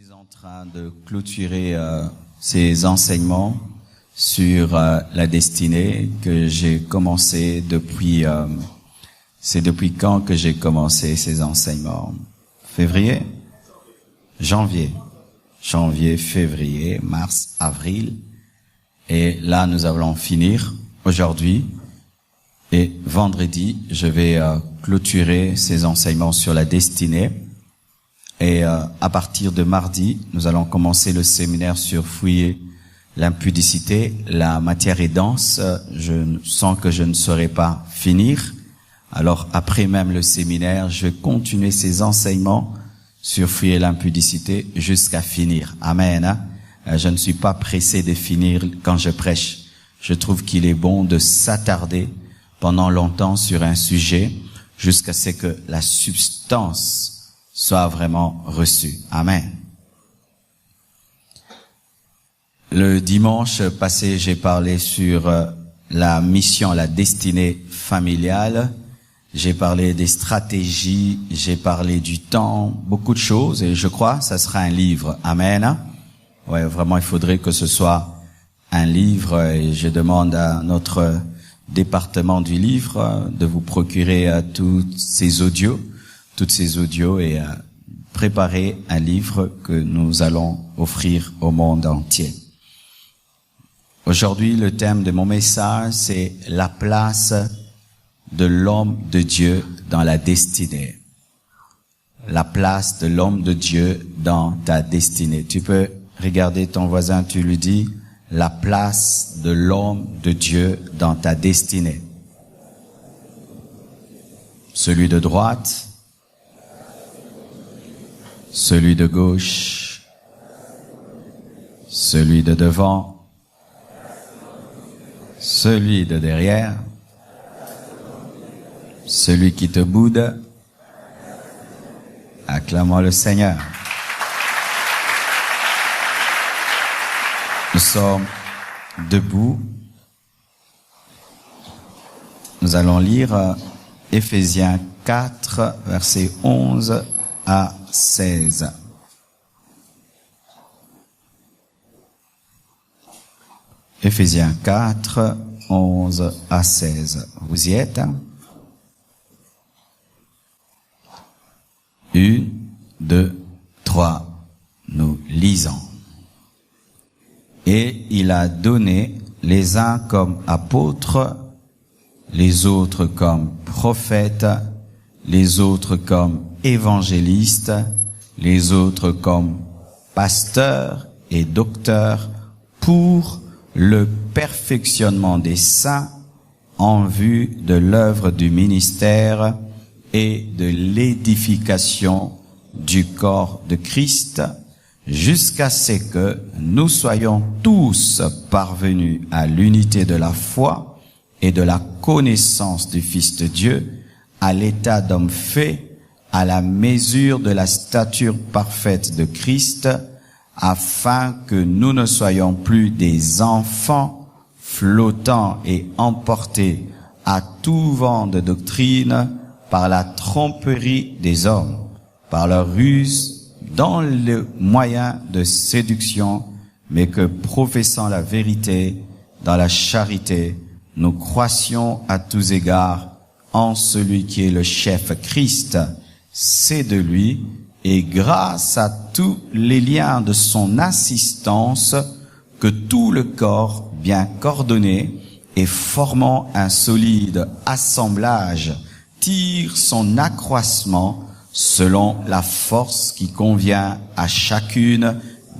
suis en train de clôturer ces enseignements sur la destinée que j'ai commencé depuis... c'est depuis quand que j'ai commencé ces enseignements? Février? Janvier, février, mars, avril. Et là, nous allons finir aujourd'hui. Et vendredi, je vais clôturer ces enseignements sur la destinée. Et à partir de mardi, nous allons commencer le séminaire sur fouiller l'impudicité. La matière est dense. Je sens que je ne saurais pas finir. Alors après même le séminaire, je vais continuer ces enseignements sur fouiller l'impudicité jusqu'à finir. Amen. Je ne suis pas pressé de finir quand je prêche. Je trouve qu'il est bon de s'attarder pendant longtemps sur un sujet jusqu'à ce que la substance soit vraiment reçue. Amen. Le dimanche passé, j'ai parlé sur la mission, la destinée familiale. J'ai parlé des stratégies, j'ai parlé du temps, beaucoup de choses, et je crois que ça sera un livre. Amen. Ouais, vraiment, il faudrait que ce soit un livre, et je demande à notre département du livre de vous procurer toutes ces audios et préparer un livre que nous allons offrir au monde entier. Aujourd'hui, le thème de mon message, c'est la place de l'homme de Dieu dans la destinée. La place de l'homme de Dieu dans ta destinée. Tu peux regarder ton voisin, tu lui dis, la place de l'homme de Dieu dans ta destinée. Celui de droite, celui de gauche, celui de devant, celui de derrière, celui qui te boude. Acclamons le Seigneur. Nous sommes debout. Nous allons lire Éphésiens 4, versets 11 à 16. Éphésiens 4, 11 à 16. Vous y êtes? 1, 2, 3. Nous lisons. Et il a donné les uns comme apôtres, les autres comme prophètes, les autres comme évangélistes, les autres comme pasteurs et docteurs pour le perfectionnement des saints en vue de l'œuvre du ministère et de l'édification du corps de Christ, jusqu'à ce que nous soyons tous parvenus à l'unité de la foi et de la connaissance du Fils de Dieu, à l'état d'homme fait, à la mesure de la stature parfaite de Christ, afin que nous ne soyons plus des enfants flottants et emportés à tout vent de doctrine par la tromperie des hommes, par leur ruse, dans le moyen de séduction, mais que professant la vérité dans la charité, nous croissions à tous égards en celui qui est le chef Christ. C'est de lui, et grâce à tous les liens de son assistance, que tout le corps, bien coordonné et formant un solide assemblage, tire son accroissement selon la force qui convient à chacune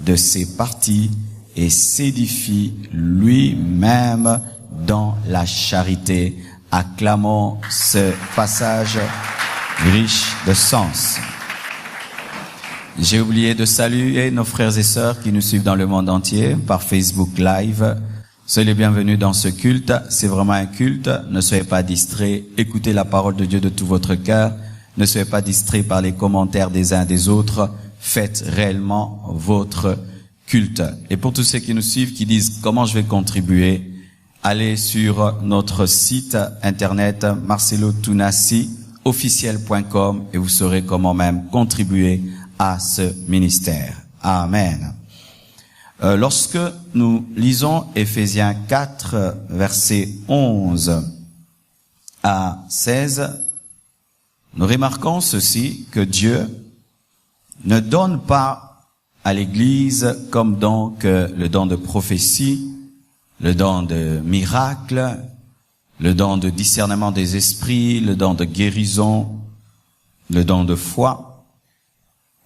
de ses parties et s'édifie lui-même dans la charité. Acclamons ce passage riche de sens. J'ai oublié de saluer nos frères et sœurs qui nous suivent dans le monde entier par Facebook Live. Soyez les bienvenus dans ce culte. C'est vraiment un culte. Ne soyez pas distraits. Écoutez la parole de Dieu de tout votre cœur. Ne soyez pas distraits par les commentaires des uns des autres. Faites réellement votre culte. Et pour tous ceux qui nous suivent, qui disent comment je vais contribuer, allez sur notre site internet marcelotunasiofficiel.com et vous saurez comment même contribuer à ce ministère. Amen. Lorsque nous lisons Éphésiens 4, versets 11 à 16, nous remarquons ceci, que Dieu ne donne pas à l'Église comme donc le don de prophétie, le don de miracle, le don de discernement des esprits, le don de guérison, le don de foi,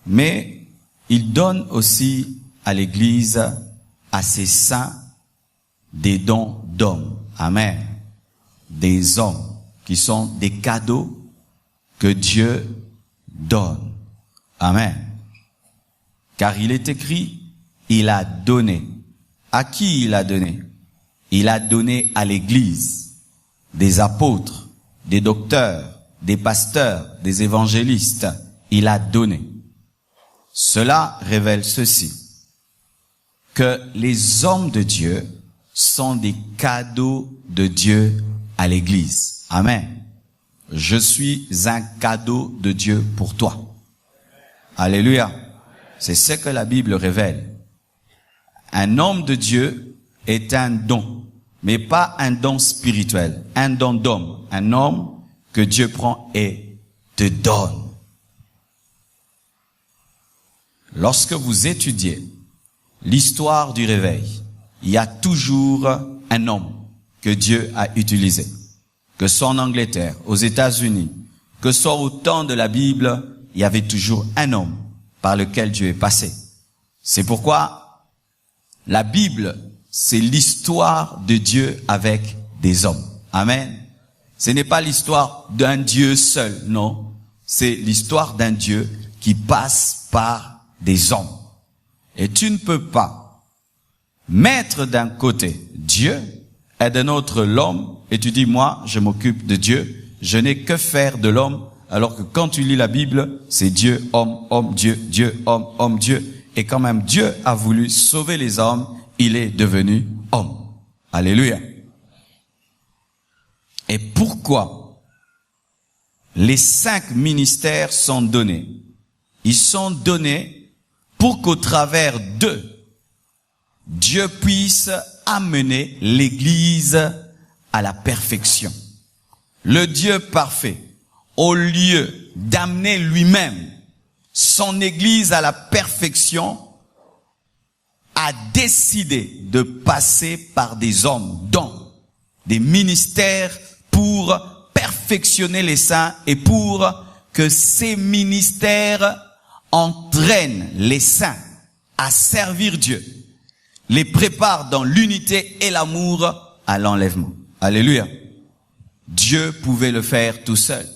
mais il donne aussi à l'Église, à ses saints, des dons d'hommes. Amen. Des hommes qui sont des cadeaux que Dieu donne. Amen. Car il est écrit, il a donné. À qui il a donné? Il a donné à l'Église des apôtres, des docteurs, des pasteurs, des évangélistes. Il a donné. Cela révèle ceci, que les hommes de Dieu sont des cadeaux de Dieu à l'Église. Amen. Je suis un cadeau de Dieu pour toi. Alléluia. C'est ce que la Bible révèle. Un homme de Dieu est un don, mais pas un don spirituel, un don d'homme, un homme que Dieu prend et te donne. Lorsque vous étudiez l'histoire du réveil, il y a toujours un homme que Dieu a utilisé. Que ce soit en Angleterre, aux États-Unis, que ce soit au temps de la Bible, il y avait toujours un homme par lequel Dieu est passé. C'est pourquoi la Bible, c'est l'histoire de Dieu avec des hommes. Amen. Ce n'est pas l'histoire d'un Dieu seul, non. C'est l'histoire d'un Dieu qui passe par des hommes. Et tu ne peux pas mettre d'un côté Dieu et d'un autre l'homme, et tu dis, moi, je m'occupe de Dieu, je n'ai que faire de l'homme, alors que quand tu lis la Bible, c'est Dieu, homme, homme, Dieu, Dieu, homme, Dieu. Et quand même Dieu a voulu sauver les hommes, il est devenu homme. Alléluia. Et pourquoi les 5 ministères sont donnés? Ils sont donnés pour qu'au travers d'eux, Dieu puisse amener l'Église à la perfection. Le Dieu parfait, au lieu d'amener lui-même son Église à la perfection, a décidé de passer par des hommes, dont des ministères pour perfectionner les saints et pour que ces ministères entraînent les saints à servir Dieu, les préparent dans l'unité et l'amour à l'enlèvement. Alléluia. Dieu pouvait le faire tout seul.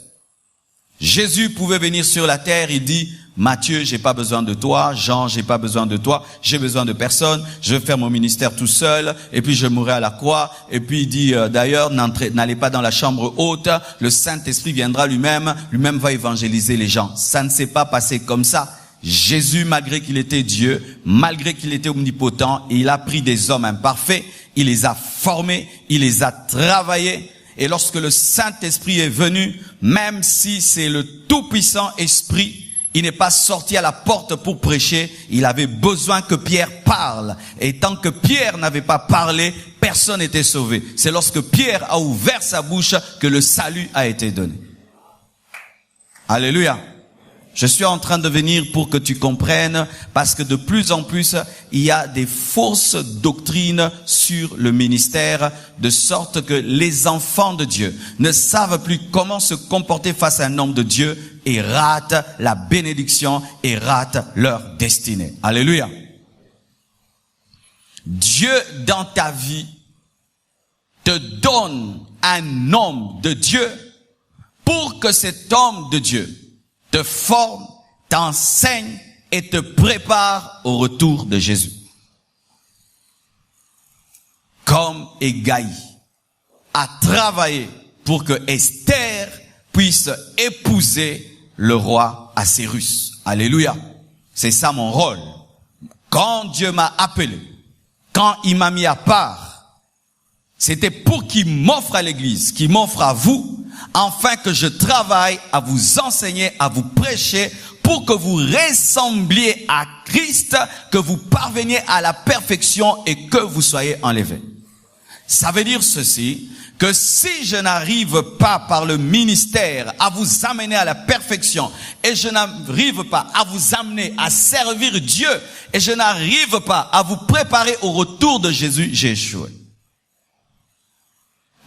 Jésus pouvait venir sur la terre, il dit, Matthieu, j'ai pas besoin de toi, Jean, j'ai pas besoin de toi, j'ai besoin de personne, je vais faire mon ministère tout seul, et puis je mourrai à la croix, et puis il dit, d'ailleurs, n'allez pas dans la chambre haute, le Saint-Esprit viendra lui-même va évangéliser les gens. Ça ne s'est pas passé comme ça. Jésus, malgré qu'il était Dieu, malgré qu'il était omnipotent, il a pris des hommes imparfaits, il les a formés, il les a travaillés, et lorsque le Saint-Esprit est venu, même si c'est le tout-puissant Esprit, il n'est pas sorti à la porte pour prêcher, il avait besoin que Pierre parle. Et tant que Pierre n'avait pas parlé, personne n'était sauvé. C'est lorsque Pierre a ouvert sa bouche que le salut a été donné. Alléluia. Je suis en train de venir pour que tu comprennes, parce que de plus en plus, il y a des fausses doctrines sur le ministère, de sorte que les enfants de Dieu ne savent plus comment se comporter face à un homme de Dieu et ratent la bénédiction et ratent leur destinée. Alléluia. Dieu, dans ta vie, te donne un homme de Dieu pour que cet homme de Dieu te forme, t'enseigne et te prépare au retour de Jésus. Comme Hégaï a travaillé pour que Esther puisse épouser le roi Assyrus. Alléluia. C'est ça mon rôle. Quand Dieu m'a appelé, quand il m'a mis à part, c'était pour qu'il m'offre à l'Église, qu'il m'offre à vous, afin que je travaille à vous enseigner, à vous prêcher pour que vous ressembliez à Christ, que vous parveniez à la perfection et que vous soyez enlevés. Ça veut dire ceci, que si je n'arrive pas par le ministère à vous amener à la perfection et je n'arrive pas à vous amener à servir Dieu et je n'arrive pas à vous préparer au retour de Jésus, j'ai échoué.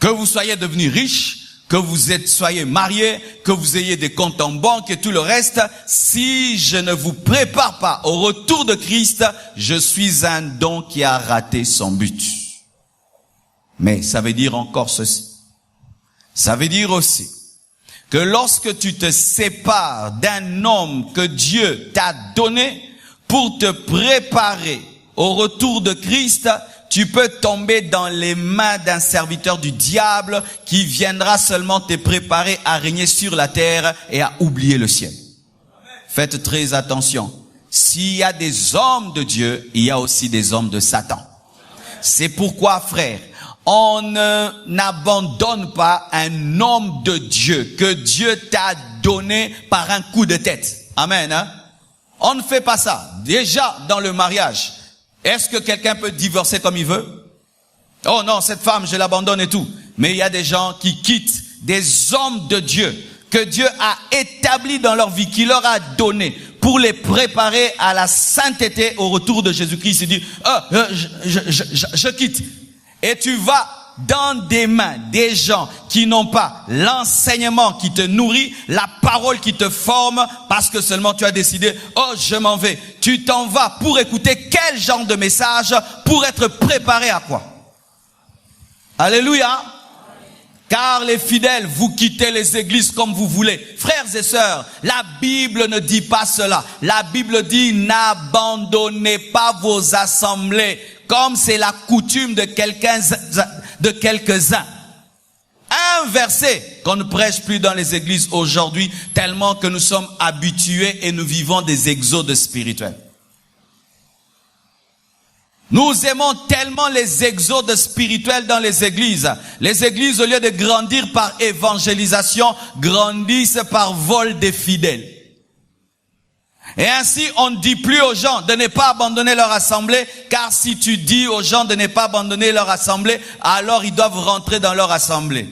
Que vous soyez devenus riches, que vous soyez mariés, que vous ayez des comptes en banque et tout le reste, si je ne vous prépare pas au retour de Christ, je suis un don qui a raté son but. Mais ça veut dire encore ceci. Ça veut dire aussi que lorsque tu te sépares d'un homme que Dieu t'a donné pour te préparer au retour de Christ, tu peux tomber dans les mains d'un serviteur du diable qui viendra seulement te préparer à régner sur la terre et à oublier le ciel. Faites très attention. S'il y a des hommes de Dieu, il y a aussi des hommes de Satan. C'est pourquoi, frère, on n'abandonne pas un homme de Dieu que Dieu t'a donné par un coup de tête. Amen. Hein? On ne fait pas ça. Déjà, dans le mariage, est-ce que quelqu'un peut divorcer comme il veut? Oh non, cette femme, je l'abandonne et tout. Mais il y a des gens qui quittent des hommes de Dieu que Dieu a établis dans leur vie, qui leur a donné pour les préparer à la sainteté au retour de Jésus-Christ. Il dit, je quitte. Et tu vas dans des mains des gens qui n'ont pas l'enseignement qui te nourrit, la parole qui te forme, parce que seulement tu as décidé, oh je m'en vais. Tu t'en vas pour écouter quel genre de message, pour être préparé à quoi? Alléluia. Car les fidèles, vous quittez les églises comme vous voulez. Frères et sœurs, la Bible ne dit pas cela. La Bible dit, n'abandonnez pas vos assemblées, comme c'est la coutume de quelques-uns. Un verset qu'on ne prêche plus dans les églises aujourd'hui, tellement que nous sommes habitués et nous vivons des exodes spirituels. Nous aimons tellement les exodes spirituels dans les églises. Les églises, au lieu de grandir par évangélisation, grandissent par vol des fidèles. Et ainsi, on ne dit plus aux gens de ne pas abandonner leur assemblée, car si tu dis aux gens de ne pas abandonner leur assemblée, alors ils doivent rentrer dans leur assemblée.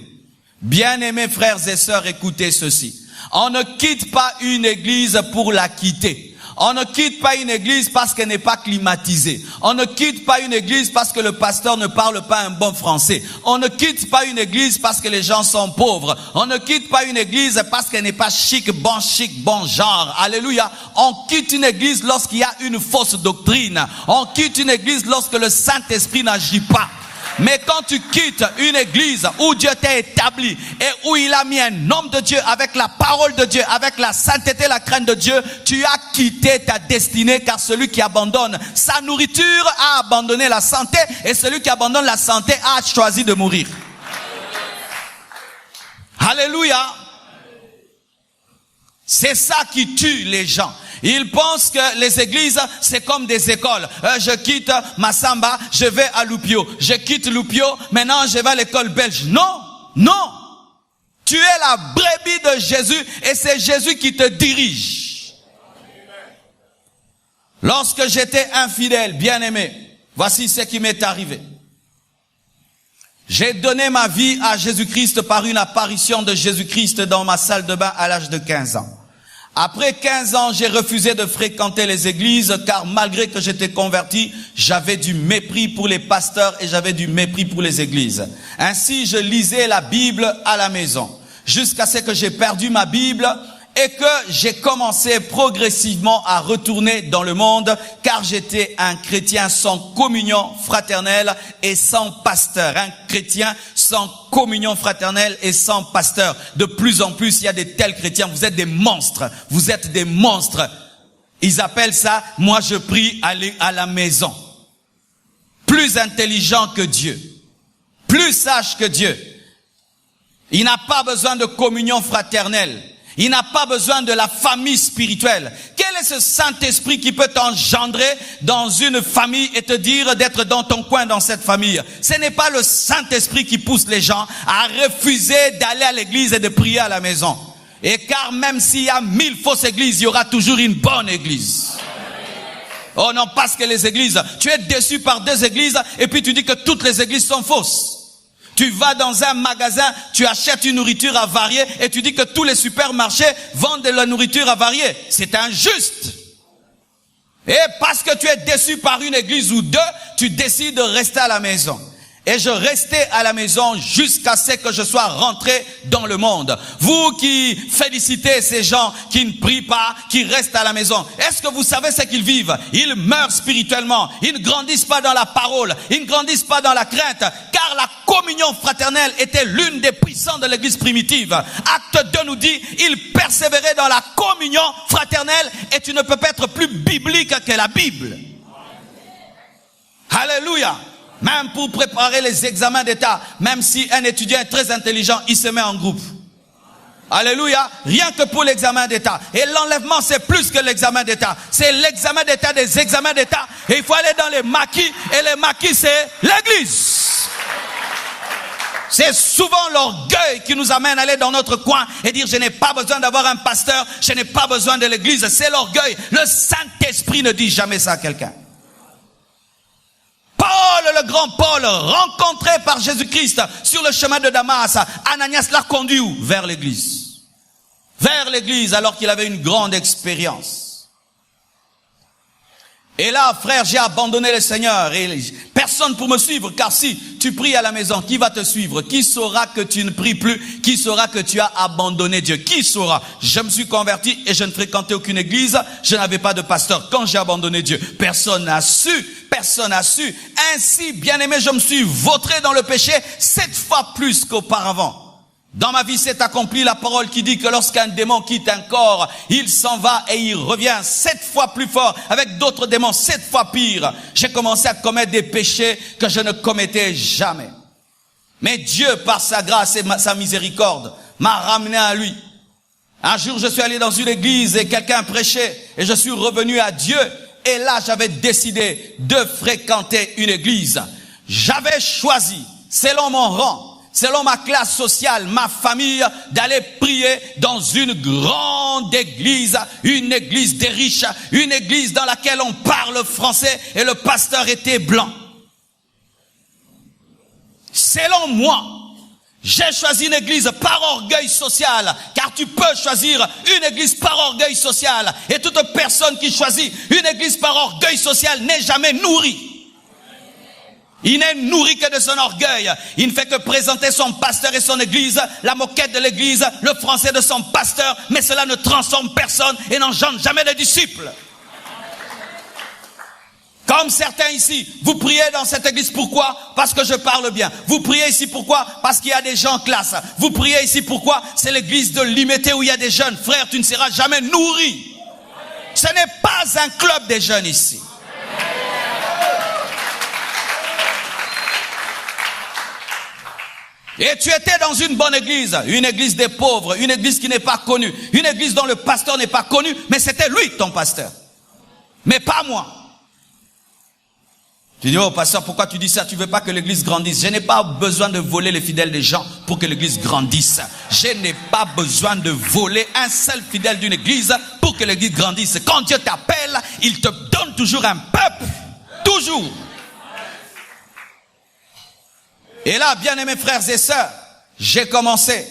Bien-aimés frères et sœurs, écoutez ceci. On ne quitte pas une église pour la quitter. On ne quitte pas une église parce qu'elle n'est pas climatisée. On ne quitte pas une église parce que le pasteur ne parle pas un bon français. On ne quitte pas une église parce que les gens sont pauvres. On ne quitte pas une église parce qu'elle n'est pas chic, bon genre. Alléluia. On quitte une église lorsqu'il y a une fausse doctrine. On quitte une église lorsque le Saint-Esprit n'agit pas. Mais quand tu quittes une église où Dieu t'a établi et où il a mis un homme de Dieu avec la parole de Dieu, avec la sainteté, la crainte de Dieu, tu as quitté ta destinée, car celui qui abandonne sa nourriture a abandonné la santé et celui qui abandonne la santé a choisi de mourir. Alléluia. C'est ça qui tue les gens. Ils pensent que les églises, c'est comme des écoles. Je quitte Massamba, je vais à Loupio. Je quitte Loupio, maintenant je vais à l'école belge. Non, non. Tu es la brebis de Jésus et c'est Jésus qui te dirige. Lorsque j'étais infidèle, bien-aimé, voici ce qui m'est arrivé. J'ai donné ma vie à Jésus-Christ par une apparition de Jésus-Christ dans ma salle de bain à l'âge de 15 ans. Après 15 ans, j'ai refusé de fréquenter les églises car malgré que j'étais converti, j'avais du mépris pour les pasteurs et j'avais du mépris pour les églises. Ainsi, je lisais la Bible à la maison jusqu'à ce que j'ai perdu ma Bible et que j'ai commencé progressivement à retourner dans le monde car j'étais un chrétien sans communion fraternelle et sans pasteur. Un chrétien sans communion fraternelle et sans pasteur. De plus en plus, il y a des tels chrétiens. Vous êtes des monstres. Vous êtes des monstres. Ils appellent ça, moi je prie à la maison. Plus intelligent que Dieu. Plus sage que Dieu. Il n'a pas besoin de communion fraternelle. Il n'a pas besoin de la famille spirituelle. Quel est ce Saint-Esprit qui peut t'engendrer dans une famille et te dire d'être dans ton coin dans cette famille? Ce n'est pas le Saint-Esprit qui pousse les gens à refuser d'aller à l'église et de prier à la maison. Et car même s'il y a 1000 fausses églises, il y aura toujours une bonne église. Oh non, parce que les églises, tu es déçu par 2 églises et puis tu dis que toutes les églises sont fausses. Tu vas dans un magasin, tu achètes une nourriture avariée et tu dis que tous les supermarchés vendent de la nourriture avariée. C'est injuste. Et parce que tu es déçu par une église ou 2, tu décides de rester à la maison. Et je restais à la maison jusqu'à ce que je sois rentré dans le monde. Vous qui félicitez ces gens qui ne prient pas, qui restent à la maison, est-ce que vous savez ce qu'ils vivent? Ils meurent spirituellement. Ils ne grandissent pas dans la parole. Ils ne grandissent pas dans la crainte. Car la communion fraternelle était l'une des puissances de l'église primitive. Acte 2 nous dit, ils persévéraient dans la communion fraternelle et tu ne peux pas être plus biblique que la Bible. Alléluia. Même pour préparer les examens d'État, même si un étudiant est très intelligent, il se met en groupe. Alléluia. Rien que pour l'examen d'État. Et l'enlèvement, c'est plus que l'examen d'État. C'est l'examen d'État des examens d'État. Et il faut aller dans les maquis. Et les maquis, c'est l'église. C'est souvent l'orgueil qui nous amène à aller dans notre coin et dire je n'ai pas besoin d'avoir un pasteur, je n'ai pas besoin de l'église. C'est l'orgueil. Le Saint-Esprit ne dit jamais ça à quelqu'un. Paul, le grand Paul, rencontré par Jésus-Christ sur le chemin de Damas, Ananias l'a conduit où? Vers l'église. Vers l'église alors qu'il avait une grande expérience. Et là, frère, j'ai abandonné le Seigneur et personne pour me suivre, car si tu pries à la maison, qui va te suivre? Qui saura que tu ne pries plus? Qui saura que tu as abandonné Dieu? Qui saura? Je me suis converti et je ne fréquentais aucune église, je n'avais pas de pasteur. Quand j'ai abandonné Dieu, personne n'a su, personne n'a su. Ainsi, bien-aimé, je me suis vautré dans le péché 7 fois plus qu'auparavant. Dans ma vie s'est accomplie la parole qui dit que lorsqu'un démon quitte un corps, il s'en va et il revient 7 fois plus fort, avec d'autres démons 7 fois pire. J'ai commencé à commettre des péchés que je ne commettais jamais. Mais Dieu, par sa grâce et sa miséricorde, m'a ramené à lui. Un jour, je suis allé dans une église et quelqu'un prêchait et je suis revenu à Dieu. Et là, j'avais décidé de fréquenter une église. J'avais choisi, selon mon rang, selon ma classe sociale, ma famille, d'aller prier dans une grande église, une église des riches, une église dans laquelle on parle français et le pasteur était blanc. Selon moi, j'ai choisi une église par orgueil social, car tu peux choisir une église par orgueil social, et toute personne qui choisit une église par orgueil social n'est jamais nourrie. Il n'est nourri que de son orgueil. Il ne fait que présenter son pasteur et son église, la moquette de l'église, le français de son pasteur, mais cela ne transforme personne et n'engendre jamais de disciples. Comme certains ici, vous priez dans cette église, pourquoi? Parce que je parle bien. Vous priez ici, pourquoi? Parce qu'il y a des gens en classe. Vous priez ici, pourquoi? C'est l'église de Limité où il y a des jeunes. Frère, tu ne seras jamais nourri. Ce n'est pas un club des jeunes ici. Et tu étais dans une bonne église, une église des pauvres, une église qui n'est pas connue, une église dont le pasteur n'est pas connu, mais c'était lui ton pasteur. Mais pas moi. Tu dis, oh pasteur, pourquoi tu dis ça? Tu veux pas que l'église grandisse? Je n'ai pas besoin de voler les fidèles des gens pour que l'église grandisse. Je n'ai pas besoin de voler un seul fidèle d'une église pour que l'église grandisse. Quand Dieu t'appelle, il te donne toujours un peuple. Toujours. Et là, bien-aimés frères et sœurs, j'ai commencé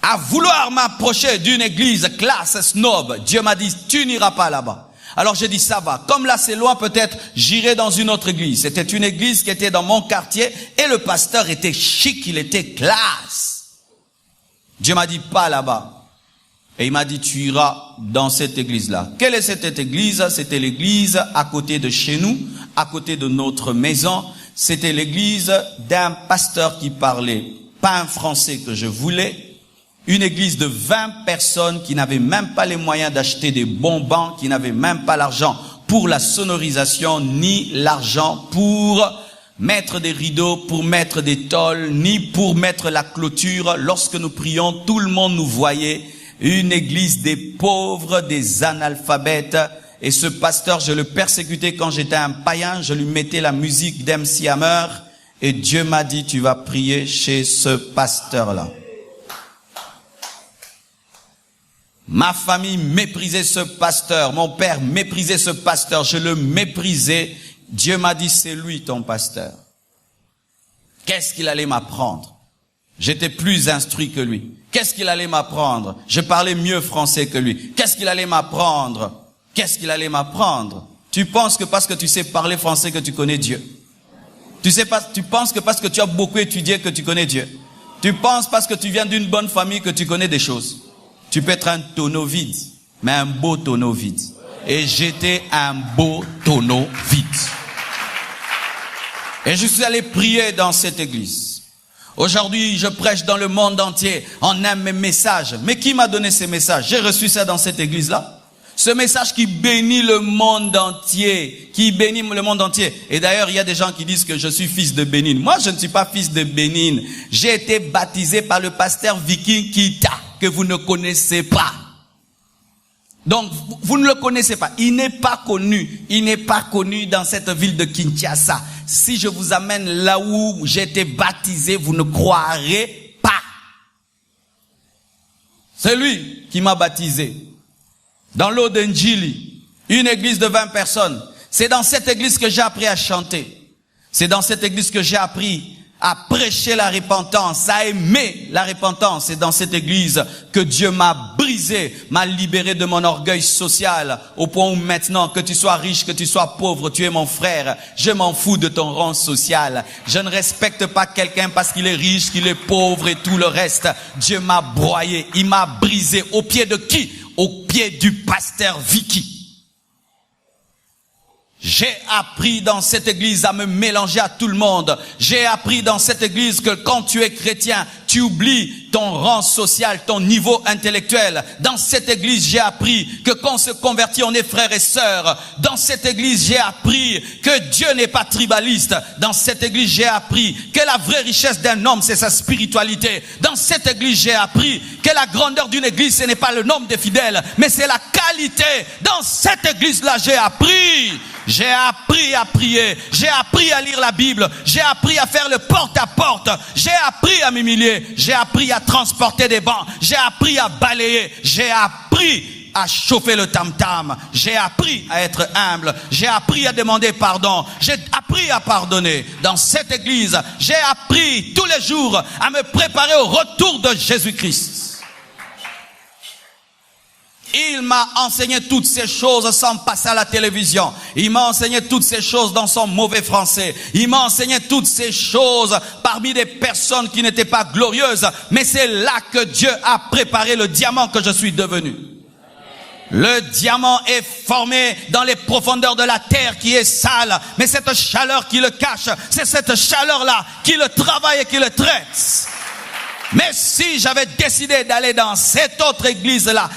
à vouloir m'approcher d'une église classe snob. Dieu m'a dit, tu n'iras pas là-bas. Alors j'ai dit, ça va. Comme là c'est loin, peut-être j'irai dans une autre église. C'était une église qui était dans mon quartier et le pasteur était chic, il était classe. Dieu m'a dit, pas là-bas. Et il m'a dit, tu iras dans cette église-là. Quelle est cette église? C'était l'église à côté de chez nous, à côté de notre maison. C'était l'église d'un pasteur qui parlait pas un français que je voulais. Une église de 20 personnes qui n'avaient même pas les moyens d'acheter des bonbons, qui n'avaient même pas l'argent pour la sonorisation, ni l'argent pour mettre des rideaux, pour mettre des tôles, ni pour mettre la clôture. Lorsque nous prions, tout le monde nous voyait. Une église des pauvres, des analphabètes. Et ce pasteur, je le persécutais quand j'étais un païen. Je lui mettais la musique d'MC Hammer. Et Dieu m'a dit, tu vas prier chez ce pasteur-là. Ma famille méprisait ce pasteur. Mon père méprisait ce pasteur. Je le méprisais. Dieu m'a dit, c'est lui ton pasteur. Qu'est-ce qu'il allait m'apprendre? J'étais plus instruit que lui. Qu'est-ce qu'il allait m'apprendre? Je parlais mieux français que lui. Qu'est-ce qu'il allait m'apprendre? Qu'est-ce qu'il allait m'apprendre? Tu penses que parce que tu sais parler français que tu connais Dieu? Tu penses que parce que tu as beaucoup étudié que tu connais Dieu? Tu penses parce que tu viens d'une bonne famille que tu connais des choses? Tu peux être un tonneau vide, mais un beau tonneau vide. Et j'étais un beau tonneau vide. Et je suis allé prier dans cette église. Aujourd'hui, je prêche dans le monde entier. On aime mes messages. Mais qui m'a donné ces messages? J'ai reçu ça dans cette église-là. Ce message qui bénit le monde entier. Qui bénit le monde entier. Et d'ailleurs, il y a des gens qui disent que je suis fils de Bénin. Moi, je ne suis pas fils de Bénin. J'ai été baptisé par le pasteur Viking Kita, que vous ne connaissez pas. Donc, vous ne le connaissez pas. Il n'est pas connu. Il n'est pas connu dans cette ville de Kinshasa. Si je vous amène là où j'ai été baptisé, vous ne croirez pas. C'est lui qui m'a baptisé. Dans l'eau d'Njili, une église de 20 personnes. C'est dans cette église que j'ai appris à chanter. C'est dans cette église que j'ai appris à prêcher la repentance, à aimer la repentance. C'est dans cette église que Dieu m'a brisé, m'a libéré de mon orgueil social, au point où maintenant, que tu sois riche, que tu sois pauvre, tu es mon frère. Je m'en fous de ton rang social. Je ne respecte pas quelqu'un parce qu'il est riche, qu'il est pauvre et tout le reste. Dieu m'a broyé, il m'a brisé. Au pied de qui? Au pied du pasteur Vicky. J'ai appris dans cette église à me mélanger à tout le monde. J'ai appris dans cette église que quand tu es chrétien, tu oublies ton rang social, ton niveau intellectuel. Dans cette église, j'ai appris que quand on se convertit, on est frères et sœurs. Dans cette église, j'ai appris que Dieu n'est pas tribaliste. Dans cette église, j'ai appris que la vraie richesse d'un homme, c'est sa spiritualité. Dans cette église, j'ai appris que la grandeur d'une église, ce n'est pas le nombre de fidèles, mais c'est la qualité. Dans cette église-là, j'ai appris à prier, j'ai appris à lire la Bible, j'ai appris à faire le porte-à-porte, j'ai appris à m'humilier, j'ai appris à transporter des bancs, j'ai appris à balayer, j'ai appris à chauffer le tam-tam, j'ai appris à être humble, j'ai appris à demander pardon, j'ai appris à pardonner. Dans cette église, j'ai appris tous les jours à me préparer au retour de Jésus-Christ. Il m'a enseigné toutes ces choses sans passer à la télévision. Il m'a enseigné toutes ces choses dans son mauvais français. Il m'a enseigné toutes ces choses parmi des personnes qui n'étaient pas glorieuses. Mais c'est là que Dieu a préparé le diamant que je suis devenu. Le diamant est formé dans les profondeurs de la terre qui est sale. Mais cette chaleur qui le cache, c'est cette chaleur-là qui le travaille et qui le traite. Mais si j'avais décidé d'aller dans cette autre église-là,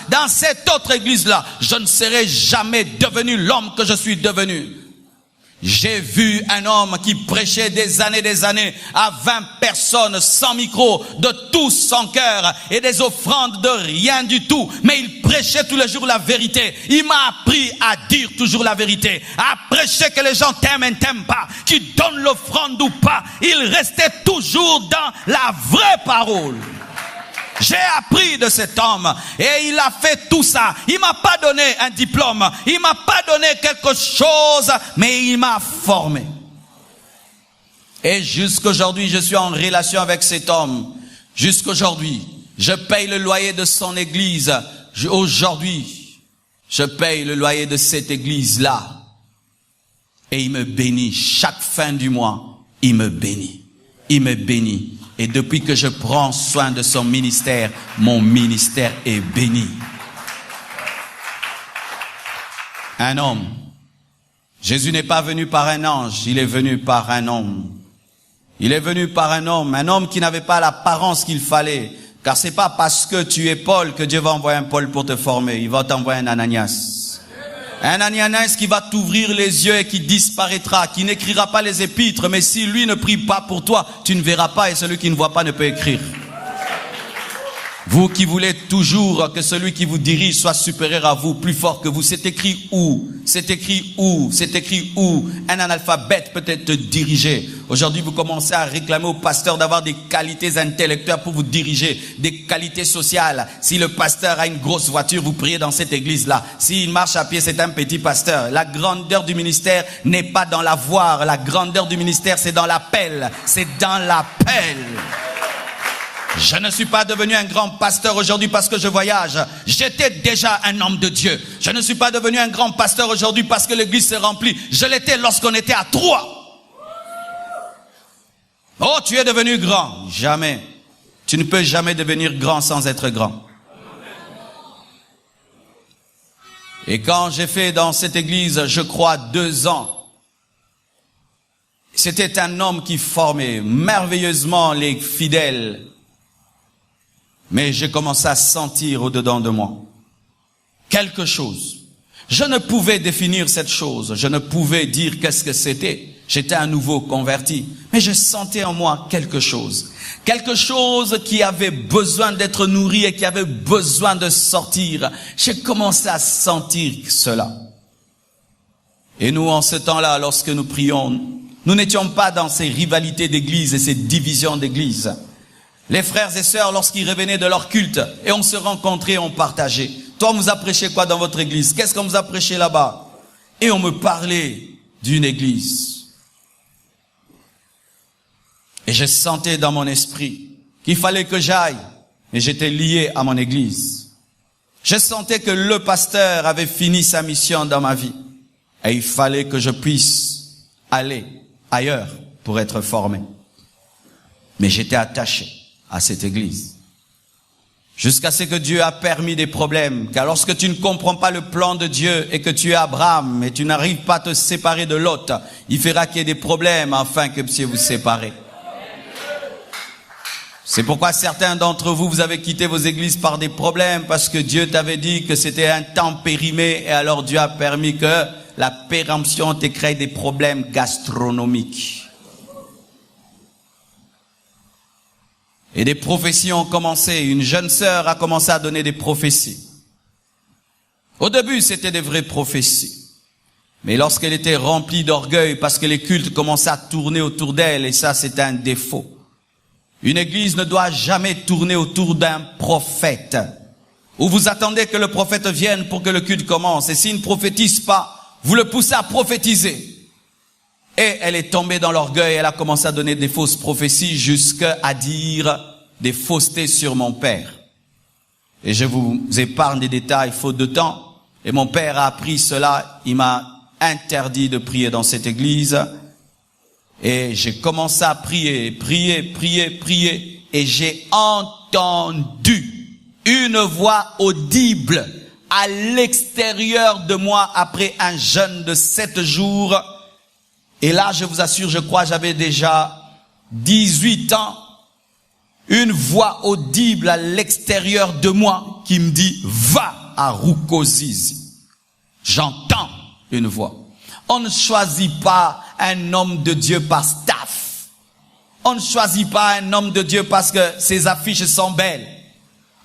je ne serais jamais devenu l'homme que je suis devenu. J'ai vu un homme qui prêchait des années à 20 personnes sans micro, de tout son cœur et des offrandes de rien du tout. Mais il prêchait tous les jours la vérité. Il m'a appris à dire toujours la vérité, à prêcher que les gens t'aiment et ne t'aiment pas, qu'ils donnent l'offrande ou pas. Il restait toujours dans la vraie parole. J'ai appris de cet homme et il a fait tout ça. Il m'a pas donné un diplôme, il m'a pas donné quelque chose, mais il m'a formé. Et jusqu'aujourd'hui, je suis en relation avec cet homme. Jusqu'aujourd'hui, je paye le loyer de son église. Aujourd'hui, je paye le loyer de cette église-là. Et il me bénit. Chaque fin du mois, il me bénit. Il me bénit. Et depuis que je prends soin de son ministère, mon ministère est béni. Un homme. Jésus n'est pas venu par un ange, il est venu par un homme. Il est venu par un homme qui n'avait pas l'apparence qu'il fallait. Car c'est pas parce que tu es Paul que Dieu va envoyer un Paul pour te former. Il va t'envoyer un Ananias. Un Ananias qui va t'ouvrir les yeux et qui disparaîtra, qui n'écrira pas les épîtres, mais si lui ne prie pas pour toi, tu ne verras pas et celui qui ne voit pas ne peut écrire. Vous qui voulez toujours que celui qui vous dirige soit supérieur à vous, plus fort que vous, c'est écrit où? C'est écrit où? C'est écrit où? Un analphabète peut être dirigé. Aujourd'hui, vous commencez à réclamer au pasteur d'avoir des qualités intellectuelles pour vous diriger, des qualités sociales. Si le pasteur a une grosse voiture, vous priez dans cette église-là. S'il marche à pied, c'est un petit pasteur. La grandeur du ministère n'est pas dans l'avoir. La grandeur du ministère, c'est dans l'appel. C'est dans l'appel. Je ne suis pas devenu un grand pasteur aujourd'hui parce que je voyage. J'étais déjà un homme de Dieu. Je ne suis pas devenu un grand pasteur aujourd'hui parce que l'église s'est remplie. Je l'étais lorsqu'on était à 3. Oh, tu es devenu grand. Jamais. Tu ne peux jamais devenir grand sans être grand. Et quand j'ai fait dans cette église, je crois, 2 ans, c'était un homme qui formait merveilleusement les fidèles. Mais j'ai commencé à sentir au-dedans de moi quelque chose. Je ne pouvais définir cette chose. Je ne pouvais dire qu'est-ce que c'était. J'étais un nouveau converti. Mais je sentais en moi quelque chose. Quelque chose qui avait besoin d'être nourri et qui avait besoin de sortir. J'ai commencé à sentir cela. Et nous, en ce temps-là, lorsque nous prions, nous n'étions pas dans ces rivalités d'église et ces divisions d'église. Les frères et sœurs, lorsqu'ils revenaient de leur culte, et on se rencontrait, on partageait. Toi, on vous a prêché quoi dans votre église? Qu'est-ce qu'on vous a prêché là-bas? Et on me parlait d'une église. Et je sentais dans mon esprit qu'il fallait que j'aille, mais j'étais lié à mon église. Je sentais que le pasteur avait fini sa mission dans ma vie. Et il fallait que je puisse aller ailleurs pour être formé. Mais j'étais attaché à cette église. Jusqu'à ce que Dieu a permis des problèmes. Car lorsque tu ne comprends pas le plan de Dieu et que tu es Abraham et tu n'arrives pas à te séparer de Lot, il fera qu'il y ait des problèmes afin que vous vous séparez. C'est pourquoi certains d'entre vous, vous avez quitté vos églises par des problèmes parce que Dieu t'avait dit que c'était un temps périmé et alors Dieu a permis que la péremption te crée des problèmes gastronomiques. Et des prophéties ont commencé. Une jeune sœur a commencé à donner des prophéties. Au début, c'était des vraies prophéties. Mais lorsqu'elle était remplie d'orgueil, parce que les cultes commençaient à tourner autour d'elle, et ça, c'est un défaut. Une église ne doit jamais tourner autour d'un prophète. Ou vous attendez que le prophète vienne pour que le culte commence. Et s'il ne prophétise pas, vous le poussez à prophétiser. Et elle est tombée dans l'orgueil, elle a commencé à donner des fausses prophéties jusqu'à dire des faussetés sur mon père. Et je vous épargne des détails faute de temps. Et mon père a appris cela, il m'a interdit de prier dans cette église. Et j'ai commencé à prier. Et j'ai entendu une voix audible à l'extérieur de moi après un jeûne de 7 jours. Et là, je vous assure, je crois, j'avais déjà 18 ans. Une voix audible à l'extérieur de moi qui me dit, va à Rukozizi. J'entends une voix. On ne choisit pas un homme de Dieu par staff. On ne choisit pas un homme de Dieu parce que ses affiches sont belles.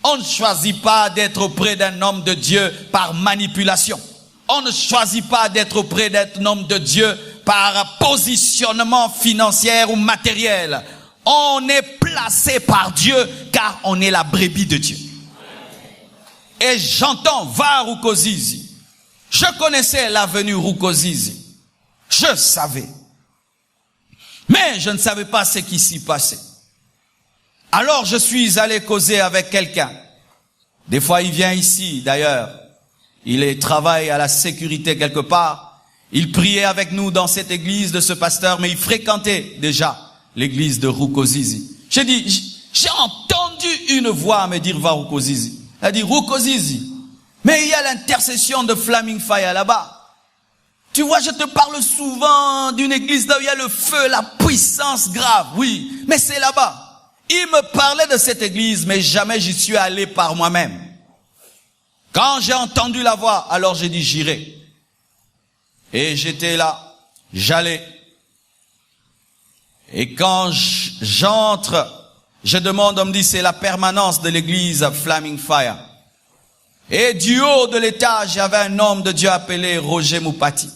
On ne choisit pas d'être auprès d'un homme de Dieu par manipulation. On ne choisit pas d'être auprès d'un homme de Dieu par positionnement financier ou matériel. On est placé par Dieu car on est la brebis de Dieu. Et j'entends, va à Rukozizi. Je connaissais l'avenue Rukozizi. Je savais. Mais je ne savais pas ce qui s'y passait. Alors je suis allé causer avec quelqu'un. Des fois il vient ici d'ailleurs. Il travaille à la sécurité quelque part. Il priait avec nous dans cette église de ce pasteur, mais il fréquentait déjà l'église de Rukozizi. J'ai dit, j'ai entendu une voix me dire va Rukozizi. Elle a dit Rukozizi. Mais il y a l'intercession de Flaming Fire là-bas. Tu vois, je te parle souvent d'une église là où il y a le feu, la puissance grave. Oui, mais c'est là-bas. Il me parlait de cette église, mais jamais j'y suis allé par moi-même. Quand j'ai entendu la voix, alors j'ai dit j'irai. Et j'étais là, j'allais. Et quand j'entre Je demande, on me dit, c'est la permanence de l'église Flaming Fire. Et du haut de l'étage, il y avait un homme de Dieu appelé Roger Moupati.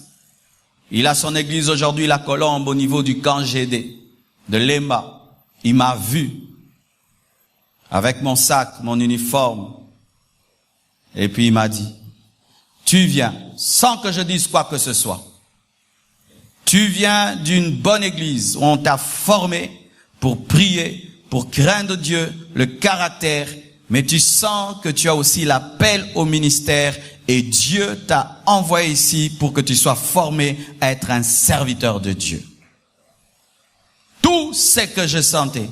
Il a son église aujourd'hui, la Colombe, au niveau du camp GD, de Lemba. Il m'a vu, avec mon sac, mon uniforme. Et puis il m'a dit, tu viens, sans que je dise quoi que ce soit. Tu viens d'une bonne église où on t'a formé pour prier, pour craindre Dieu, le caractère, mais tu sens que tu as aussi l'appel au ministère et Dieu t'a envoyé ici pour que tu sois formé à être un serviteur de Dieu. Tout ce que je sentais.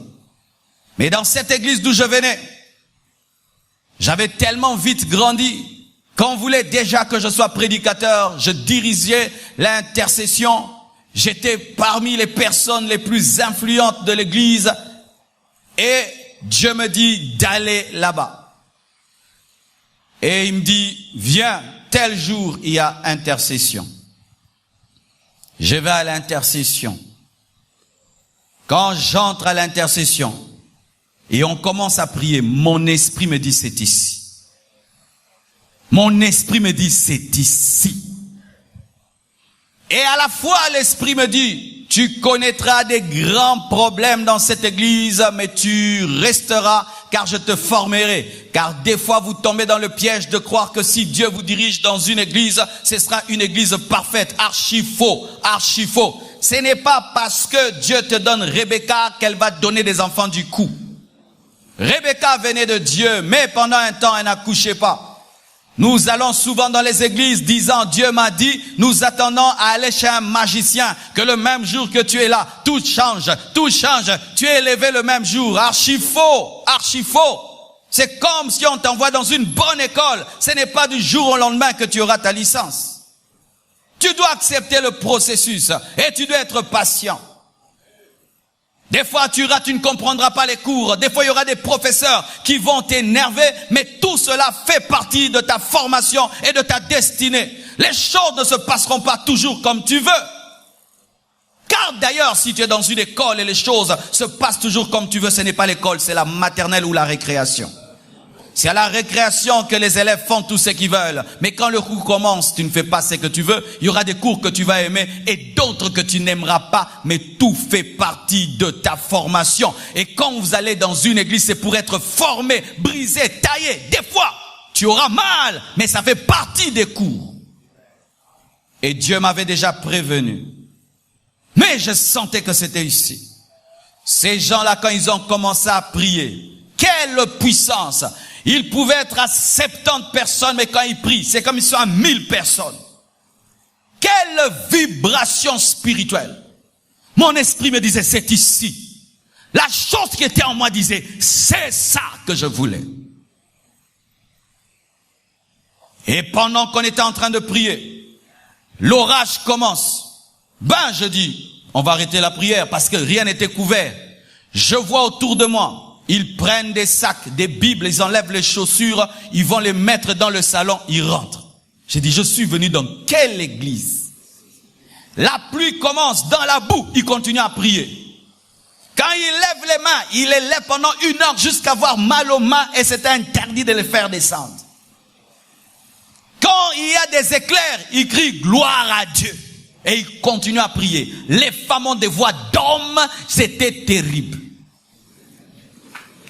Mais dans cette église d'où je venais, j'avais tellement vite grandi qu'on voulait déjà que je sois prédicateur. Je dirigeais l'intercession. J'étais parmi les personnes les plus influentes de l'église. Et Dieu me dit d'aller là-bas. Et il me dit, viens, tel jour, il y a intercession. Je vais à l'intercession. Quand j'entre à l'intercession, et on commence à prier, mon esprit me dit, c'est ici. Mon esprit me dit, c'est ici. Et à la fois, l'esprit me dit, tu connaîtras des grands problèmes dans cette église, mais tu resteras, car je te formerai. Car des fois, vous tombez dans le piège de croire que si Dieu vous dirige dans une église, ce sera une église parfaite. Archi faux, archi faux. Ce n'est pas parce que Dieu te donne Rebecca qu'elle va te donner des enfants du coup. Rebecca venait de Dieu, mais pendant un temps, elle n'accouchait pas. Nous allons souvent dans les églises disant, Dieu m'a dit, nous attendons à aller chez un magicien, que le même jour que tu es là, tout change, tu es élevé le même jour. Archi faux, archi faux. C'est comme si on t'envoie dans une bonne école. Ce n'est pas du jour au lendemain que tu auras ta licence. Tu dois accepter le processus et tu dois être patient. Des fois, tu rates, tu ne comprendras pas les cours. Des fois, il y aura des professeurs qui vont t'énerver, mais tout cela fait partie de ta formation et de ta destinée. Les choses ne se passeront pas toujours comme tu veux. Car d'ailleurs, si tu es dans une école et les choses se passent toujours comme tu veux, ce n'est pas l'école, c'est la maternelle ou la récréation. C'est à la récréation que les élèves font tout ce qu'ils veulent. Mais quand le cours commence, tu ne fais pas ce que tu veux. Il y aura des cours que tu vas aimer et d'autres que tu n'aimeras pas. Mais tout fait partie de ta formation. Et quand vous allez dans une église, c'est pour être formé, brisé, taillé. Des fois, tu auras mal, mais ça fait partie des cours. Et Dieu m'avait déjà prévenu. Mais je sentais que c'était ici. Ces gens-là, quand ils ont commencé à prier, quelle puissance! Ils pouvaient être à 70 personnes, mais quand ils prient, c'est comme ils sont à 1000 personnes. Quelle vibration spirituelle! Mon esprit me disait, c'est ici. La chose qui était en moi disait, c'est ça que je voulais. Et pendant qu'on était en train de prier, l'orage commence. Je dis, on va arrêter la prière parce que rien n'était couvert. Je vois autour de moi, ils prennent des sacs, des bibles, ils enlèvent les chaussures, ils vont les mettre dans le salon, ils rentrent. J'ai dit, je suis venu dans quelle église? La pluie commence, dans la boue, ils continuent à prier. Quand ils lèvent les mains, ils les lèvent pendant 1 heure jusqu'à avoir mal aux mains et c'est interdit de les faire descendre. Quand il y a des éclairs, ils crient gloire à Dieu. Et ils continuent à prier. Les femmes ont des voix d'hommes, c'était terrible.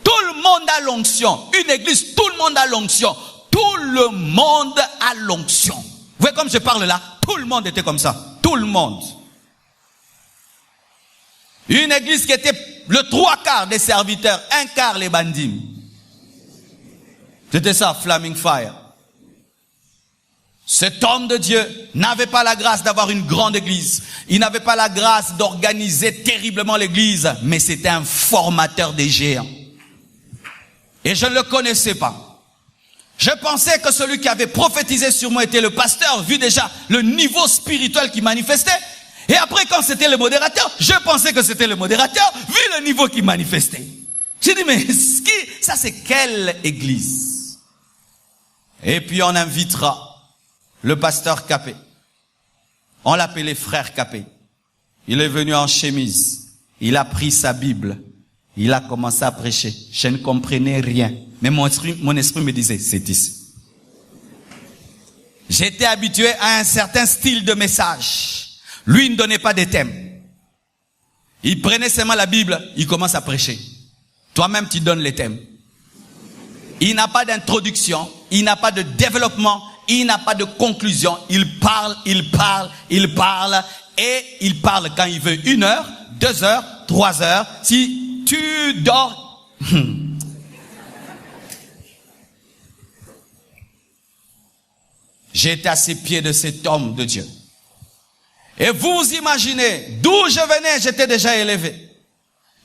Tout le monde a l'onction. Une église, tout le monde a l'onction. Tout le monde a l'onction. Vous voyez comme je parle là? Tout le monde était comme ça. Tout le monde. Une église qui était le 3/4 des serviteurs, 1/4 les bandits. C'était ça, Flaming Fire. Cet homme de Dieu n'avait pas la grâce d'avoir une grande église. Il n'avait pas la grâce d'organiser terriblement l'église, mais c'était un formateur des géants. Et je ne le connaissais pas. Je pensais que celui qui avait prophétisé sur moi était le pasteur, vu déjà le niveau spirituel qui manifestait. Et après, quand c'était le modérateur, je pensais que c'était le modérateur, vu le niveau qui manifestait. J'ai dit, mais ça c'est quelle église? Et puis on invitera le pasteur Capé. On l'appelait frère Capé. Il est venu en chemise. Il a pris sa Bible. Il a commencé à prêcher. Je ne comprenais rien. Mais mon esprit me disait, c'est ici. J'étais habitué à un certain style de message. Lui, il ne donnait pas de thème. Il prenait seulement la Bible, il commence à prêcher. Toi-même, tu donnes les thèmes. Il n'a pas d'introduction, il n'a pas de développement, il n'a pas de conclusion. Il parle, il parle, il parle. Et il parle quand il veut 1 heure, 2 heures, 3 heures. Si tu dors... J'étais à ses pieds de cet homme de Dieu. Et vous imaginez, d'où je venais, j'étais déjà élevé.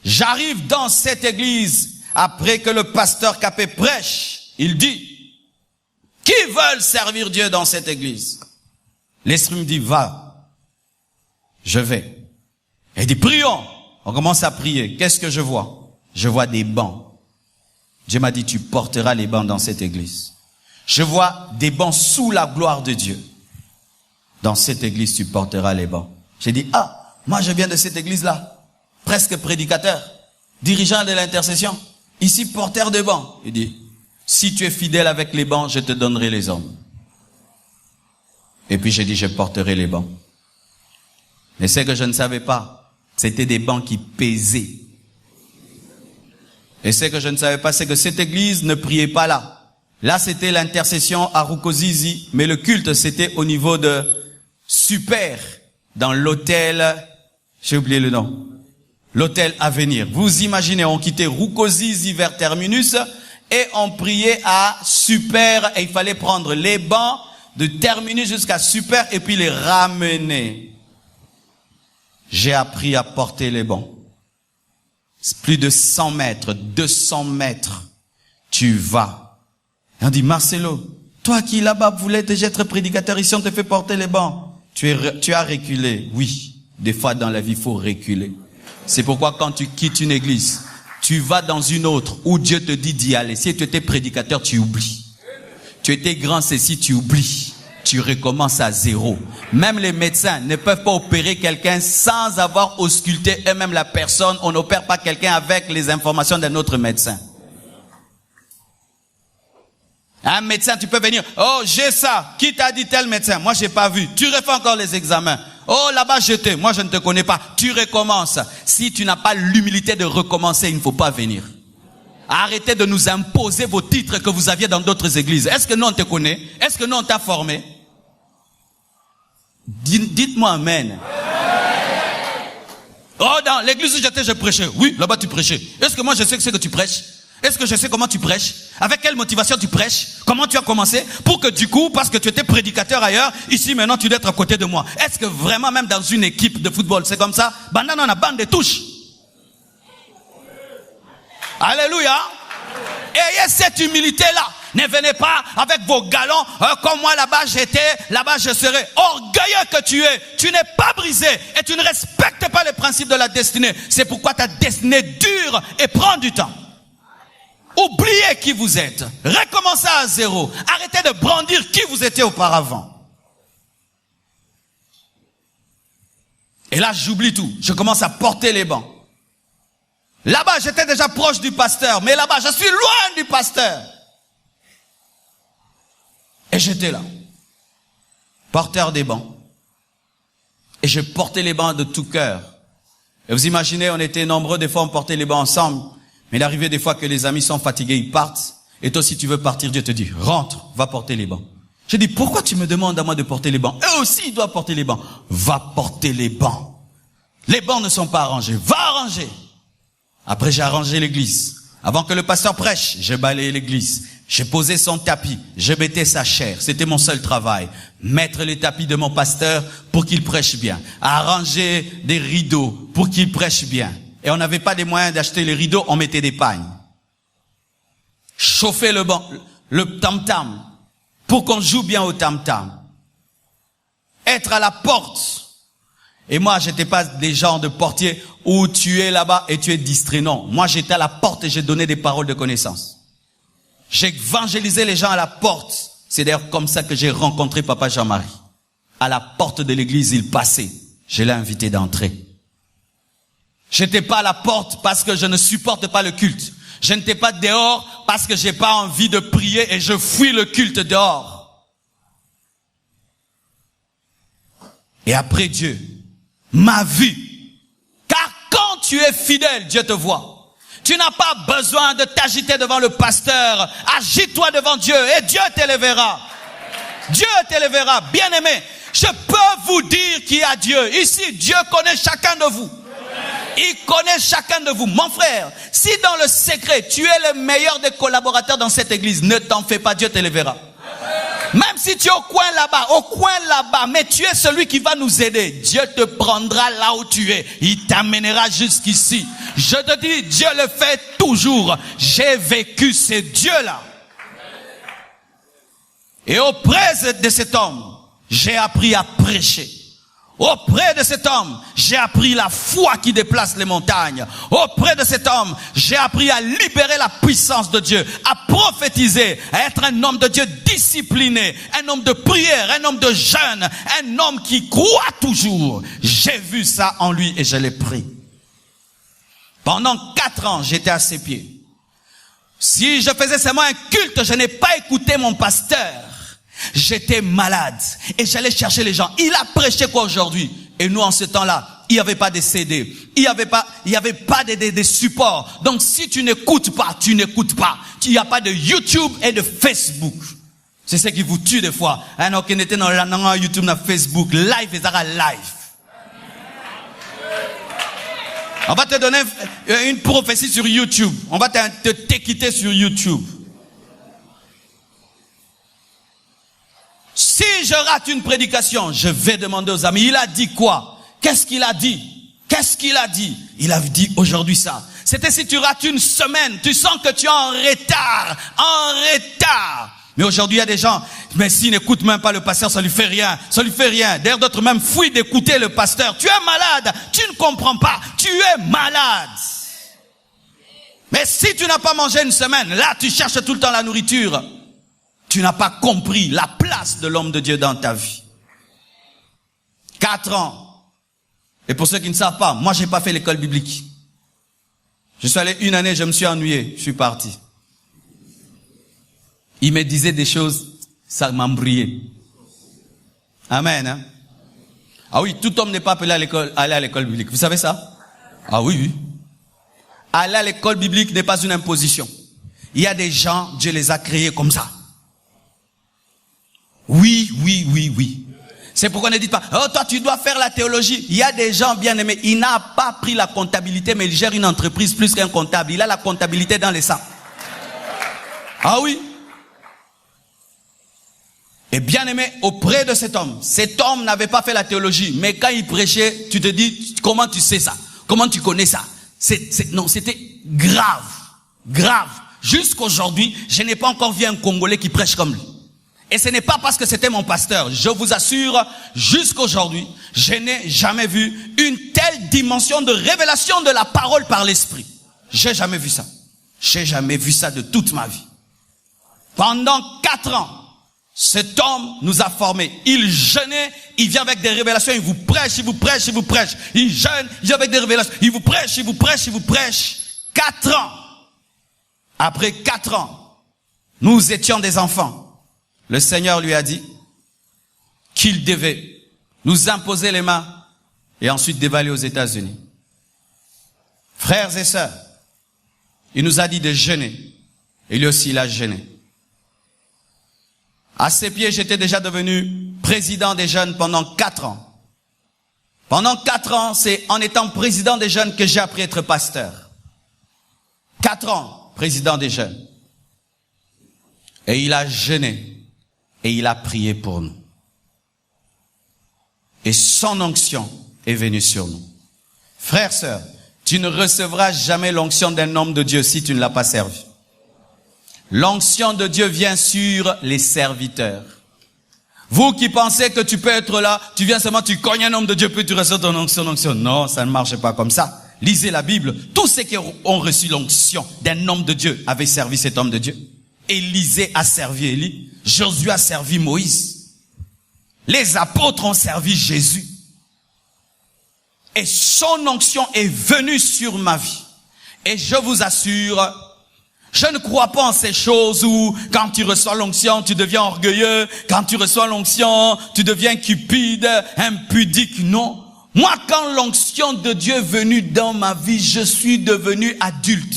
J'arrive dans cette église, après que le pasteur Capé prêche, il dit, qui veulent servir Dieu dans cette église? L'esprit me dit, va. Je vais. Et il dit, prions. On commence à prier. Qu'est-ce que je vois? Je vois des bancs. Dieu m'a dit, tu porteras les bancs dans cette église. Je vois des bancs sous la gloire de Dieu. Dans cette église, tu porteras les bancs. J'ai dit, ah, moi je viens de cette église-là. Presque prédicateur, dirigeant de l'intercession. Ici, porteur de bancs. Il dit, si tu es fidèle avec les bancs, je te donnerai les hommes. Et puis j'ai dit, je porterai les bancs. Mais ce que je ne savais pas, c'était des bancs qui pesaient. Et ce que je ne savais pas, c'est que cette église ne priait pas là. Là, c'était l'intercession à Rukozizi, mais le culte, c'était au niveau de Super, dans l'hôtel, j'ai oublié le nom, l'hôtel Avenir. Vous imaginez, on quittait Rukozizi vers Terminus et on priait à Super et il fallait prendre les bancs de Terminus jusqu'à Super et puis les ramener. J'ai appris à porter les bancs. C'est plus de 100 mètres, 200 mètres, tu vas. Et on dit, Marcelo, toi qui là-bas voulais déjà être prédicateur, ici on te fait porter les bancs. Tu as reculé. Oui, des fois dans la vie, il faut reculer. C'est pourquoi quand tu quittes une église, tu vas dans une autre où Dieu te dit d'y aller. Si tu étais prédicateur, tu oublies. Tu étais grand ceci, tu oublies. Tu recommences à zéro. Même les médecins ne peuvent pas opérer quelqu'un sans avoir ausculté eux-mêmes la personne. On n'opère pas quelqu'un avec les informations d'un autre médecin. Un médecin, tu peux venir. Oh, j'ai ça. Qui t'a dit tel médecin? Moi, j'ai pas vu. Tu refais encore les examens. Oh, là-bas, j'étais. Moi, je ne te connais pas. Tu recommences. Si tu n'as pas l'humilité de recommencer, il ne faut pas venir. Arrêtez de nous imposer vos titres que vous aviez dans d'autres églises. Est-ce que nous, on te connaît? Est-ce que nous, on t'a formé? Dites-moi amen. Oh, dans l'église où j'étais, je prêchais. Oui, là-bas, tu prêchais. Est-ce que moi, je sais ce que tu prêches? Est-ce que je sais comment tu prêches? Avec quelle motivation tu prêches? Comment tu as commencé? Pour que du coup, parce que tu étais prédicateur ailleurs, ici maintenant tu dois être à côté de moi. Est-ce que vraiment même dans une équipe de football, c'est comme ça? Bandana, on a bande de touches. Alléluia. Ayez cette humilité-là. Ne venez pas avec vos galons, comme moi là-bas j'étais, là-bas je serai. Orgueilleux que tu es, tu n'es pas brisé et tu ne respectes pas les principes de la destinée. C'est pourquoi ta destinée dure et prend du temps. Oubliez qui vous êtes. Recommencez à zéro. Arrêtez de brandir qui vous étiez auparavant. Et là, j'oublie tout. Je commence à porter les bancs. Là-bas, j'étais déjà proche du pasteur. Mais là-bas, je suis loin du pasteur. Et j'étais là. Porteur des bancs. Et je portais les bancs de tout cœur. Et vous imaginez, on était nombreux. Des fois, on portait les bancs ensemble. Mais il arrivait des fois que les amis sont fatigués, ils partent. Et toi, si tu veux partir, Dieu te dit, rentre, va porter les bancs. Je dis, pourquoi tu me demandes à moi de porter les bancs? Eux aussi, ils doivent porter les bancs. Va porter les bancs. Les bancs ne sont pas arrangés. Va arranger. Après, j'ai arrangé l'église. Avant que le pasteur prêche, j'ai balayé l'église. J'ai posé son tapis. Je mettais sa chair. C'était mon seul travail. Mettre les tapis de mon pasteur pour qu'il prêche bien. Arranger des rideaux pour qu'il prêche bien. Et on n'avait pas les moyens d'acheter les rideaux, on mettait des pagnes. Chauffer le banc, le tam-tam, pour qu'on joue bien au tam-tam. Être à la porte. Et moi, j'étais pas des gens de portier où tu es là-bas et tu es distrait. Non, moi j'étais à la porte et j'ai donné des paroles de connaissance. J'ai évangélisé les gens à la porte. C'est d'ailleurs comme ça que j'ai rencontré Papa Jean-Marie. À la porte de l'église, il passait. Je l'ai invité d'entrer. Je n'étais pas à la porte parce que je ne supporte pas le culte. Je n'étais pas dehors parce que j'ai pas envie de prier et je fuis le culte dehors. Et après Dieu m'a vu. Car quand tu es fidèle, Dieu te voit. Tu n'as pas besoin de t'agiter devant le pasteur. Agite-toi devant Dieu et Dieu t'élèvera. Dieu t'élèvera. Bien-aimé, je peux vous dire qu'il y a Dieu. Ici, Dieu connaît chacun de vous. Il connaît chacun de vous. Mon frère, si dans le secret, tu es le meilleur des collaborateurs dans cette église, ne t'en fais pas, Dieu t'élèvera. Même si tu es au coin là-bas, mais tu es celui qui va nous aider. Dieu te prendra là où tu es. Il t'amènera jusqu'ici. Je te dis, Dieu le fait toujours. J'ai vécu ce Dieu-là. Et auprès de cet homme, j'ai appris à prêcher. Auprès de cet homme, j'ai appris la foi qui déplace les montagnes. Auprès de cet homme, j'ai appris à libérer la puissance de Dieu, à prophétiser, à être un homme de Dieu discipliné, un homme de prière, un homme de jeûne, un homme qui croit toujours. J'ai vu ça en lui et je l'ai pris. Pendant 4 ans, j'étais à ses pieds. Si je faisais seulement un culte, je n'ai pas écouté mon pasteur. J'étais malade et j'allais chercher les gens. Il a prêché quoi aujourd'hui? Et nous, en ce temps-là, il n'y avait pas de CD. Il n'y avait pas de supports. Donc, si tu n'écoutes pas, tu n'écoutes pas. Il n'y a pas de YouTube et de Facebook. C'est ce qui vous tue des fois. Alors qu'on était dans YouTube, dans Facebook, live et ça live. On va te donner une prophétie sur YouTube. On va t'équiter sur YouTube. Si je rate une prédication, je vais demander aux amis, il a dit quoi? Qu'est-ce qu'il a dit? Qu'est-ce qu'il a dit? Il a dit aujourd'hui ça. C'était si tu rates une semaine, tu sens que tu es en retard. Mais aujourd'hui, il y a des gens, mais s'ils n'écoutent même pas le pasteur, ça lui fait rien. D'ailleurs, d'autres même fuient d'écouter le pasteur. Tu es malade, tu ne comprends pas, tu es malade. Mais si tu n'as pas mangé une semaine, là, tu cherches tout le temps la nourriture. Tu n'as pas compris la place de l'homme de Dieu dans ta vie. 4 ans. Et pour ceux qui ne savent pas, moi, j'ai pas fait l'école biblique. Je suis allé 1 année, je me suis ennuyé, je suis parti. Il me disait des choses, ça m'embrouillait. Amen, hein? Ah oui, tout homme n'est pas appelé aller à l'école biblique. Vous savez ça? Ah oui. Aller à l'école biblique n'est pas une imposition. Il y a des gens, Dieu les a créés comme ça. Oui. C'est pourquoi ne dites pas, oh toi tu dois faire la théologie. Il y a des gens bien aimés, il n'a pas pris la comptabilité, mais il gère une entreprise plus qu'un comptable. Il a la comptabilité dans les sangs. Ah oui. Et bien aimé, auprès de cet homme n'avait pas fait la théologie, mais quand il prêchait, tu te dis, comment tu sais ça? Comment tu connais ça? Non, c'était grave. Jusqu'aujourd'hui, je n'ai pas encore vu un Congolais qui prêche comme lui. Et ce n'est pas parce que c'était mon pasteur. Je vous assure, jusqu'aujourd'hui, je n'ai jamais vu une telle dimension de révélation de la parole par l'esprit. J'ai jamais vu ça. J'ai jamais vu ça de toute ma vie. Pendant 4 ans, cet homme nous a formés. Il jeûnait, il vient avec des révélations, il vous prêche. Il jeûne, il vient avec des révélations, il vous prêche. 4 ans. Après 4 ans, nous étions des enfants. Le Seigneur lui a dit qu'il devait nous imposer les mains et ensuite dévaler aux États-Unis. Frères et sœurs, il nous a dit de jeûner. Et lui aussi, il a jeûné. À ses pieds, j'étais déjà devenu président des jeunes pendant 4 ans. Pendant 4 ans, c'est en étant président des jeunes que j'ai appris à être pasteur. 4 ans, président des jeunes. Et il a jeûné. Et il a prié pour nous. Et son onction est venue sur nous. Frères, sœurs, tu ne recevras jamais l'onction d'un homme de Dieu si tu ne l'as pas servi. L'onction de Dieu vient sur les serviteurs. Vous qui pensez que tu peux être là, tu viens seulement, tu cognes un homme de Dieu, puis tu reçois ton onction. Non, ça ne marche pas comme ça. Lisez la Bible. Tous ceux qui ont reçu l'onction d'un homme de Dieu avaient servi cet homme de Dieu. Élisée a servi Élie. Josué a servi Moïse. Les apôtres ont servi Jésus. et son onction est venue sur ma vie. Et je vous assure, je ne crois pas en ces choses où quand tu reçois l'onction, tu deviens orgueilleux. Quand tu reçois l'onction, tu deviens cupide, impudique. Non. Moi, quand l'onction de Dieu est venue dans ma vie, je suis devenu adulte.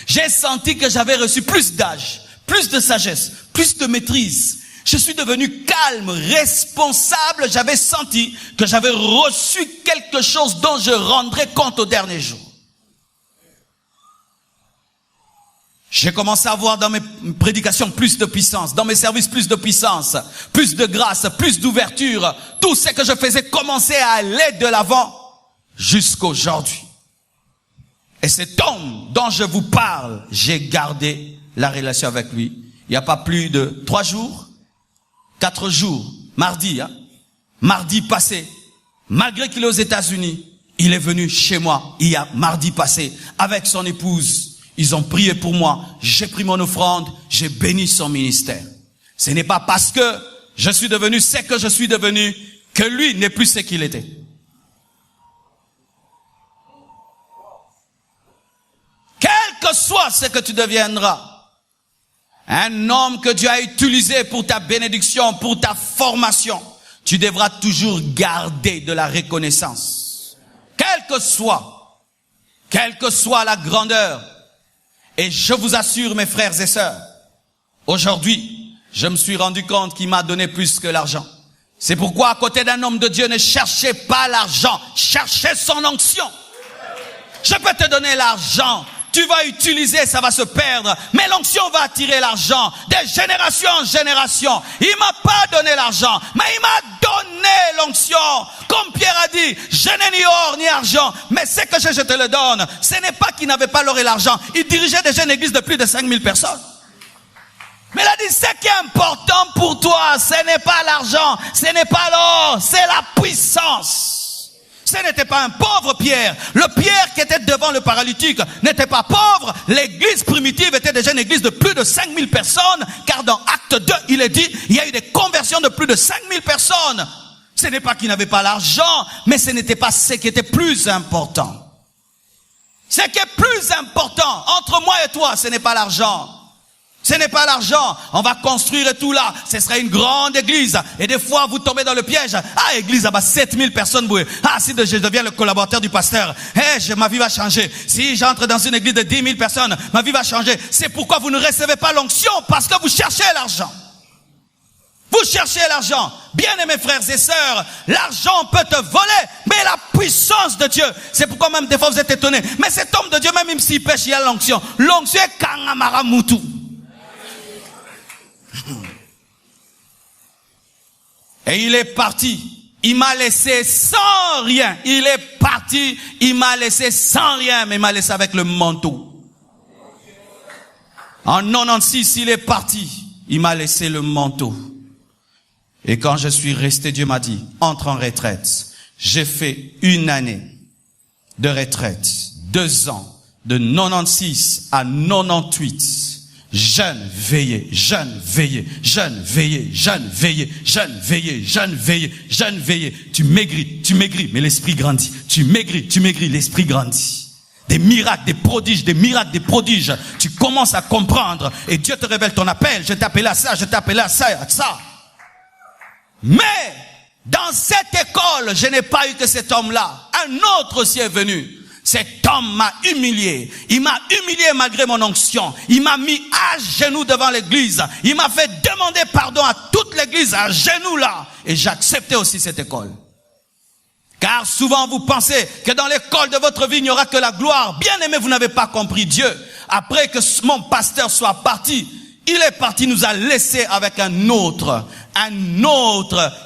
J'ai senti que j'avais reçu plus d'âge, plus de sagesse, plus de maîtrise. Je suis devenu calme, responsable. J'avais senti que j'avais reçu quelque chose dont je rendrai compte au dernier jour. J'ai commencé à avoir dans mes prédications plus de puissance, dans mes services plus de puissance, plus de grâce, plus d'ouverture. Tout ce que je faisais commençait à aller de l'avant jusqu'aujourd'hui. Et cet homme dont je vous parle, j'ai gardé la relation avec lui. Il n'y a pas plus de 3 jours, 4 jours, mardi passé, malgré qu'il est aux États-Unis, il est venu chez moi, il y a mardi passé, avec son épouse. Ils ont prié pour moi, j'ai pris mon offrande, j'ai béni son ministère. Ce n'est pas parce que je suis devenu ce que je suis devenu que lui n'est plus ce qu'il était. Quel que soit ce que tu deviendras, un homme que Dieu a utilisé pour ta bénédiction, pour ta formation, tu devras toujours garder de la reconnaissance. Quelle que soit la grandeur. Et je vous assure, mes frères et sœurs, aujourd'hui, je me suis rendu compte qu'il m'a donné plus que l'argent. C'est pourquoi, à côté d'un homme de Dieu, ne cherchez pas l'argent, cherchez son onction. Je peux te donner l'argent, tu vas utiliser, ça va se perdre, mais l'onction va attirer l'argent, de génération en génération. Il m'a pas donné l'argent, mais il m'a donné l'onction. Comme Pierre a dit, je n'ai ni or ni argent, mais ce que je te le donne. Ce n'est pas qu'il n'avait pas l'or et l'argent. Il dirigeait déjà une église de plus de 5000 personnes. Mais il a dit, ce qui est important pour toi, ce n'est pas l'argent, ce n'est pas l'or, c'est la puissance. Ce n'était pas un pauvre Pierre. Le Pierre qui était devant le paralytique n'était pas pauvre. L'église primitive était déjà une église de plus de 5000 personnes, car dans Acte 2, il est dit, il y a eu des conversions de plus de 5000 personnes. Ce n'est pas qu'il n'avait pas l'argent, mais ce n'était pas ce qui était plus important. Ce qui est plus important entre moi et toi, ce n'est pas l'argent. Ce n'est pas l'argent. On va construire et tout là. Ce serait une grande église. Et des fois, vous tombez dans le piège. Ah, église, ah bah, 7000 personnes. Ah, si je deviens le collaborateur du pasteur, ma vie va changer. Si j'entre dans une église de 10 000 personnes, ma vie va changer. C'est pourquoi vous ne recevez pas l'onction, parce que vous cherchez l'argent. Vous cherchez l'argent. Bien-aimés frères et sœurs, l'argent peut te voler, mais la puissance de Dieu, c'est pourquoi même des fois vous êtes étonnés. Mais cet homme de Dieu, même s'il pêche, il y a l'onction. L'onction est Kangamara Moutou. Et il est parti. Il m'a laissé sans rien. Il est parti. Il m'a laissé sans rien, mais il m'a laissé avec le manteau. En 96, il est parti. Il m'a laissé le manteau. Et quand je suis resté, Dieu m'a dit, entre en retraite. J'ai fait 1 année de retraite, 2 ans, de 96 à 98. Jeûne, veillé, jeûne, veillé, jeûne, veillé, jeûne, veillé, jeûne, veillé, jeûne, veillé, jeûne, veillé. Tu maigris, mais l'esprit grandit. Tu maigris, l'esprit grandit. Des miracles, des prodiges. Tu commences à comprendre et Dieu te révèle ton appel. Je t'ai appelé à ça, à ça. Mais, dans cette école, je n'ai pas eu que cet homme-là. Un autre aussi est venu. Cet homme m'a humilié. Il m'a humilié malgré mon onction. Il m'a mis à genoux devant l'église. Il m'a fait demander pardon à toute l'église à genoux là. Et j'ai accepté aussi cette école. Car souvent vous pensez que dans l'école de votre vie, il n'y aura que la gloire. Bien aimé, vous n'avez pas compris Dieu. Après que mon pasteur soit parti, il est parti, nous a laissé avec un autre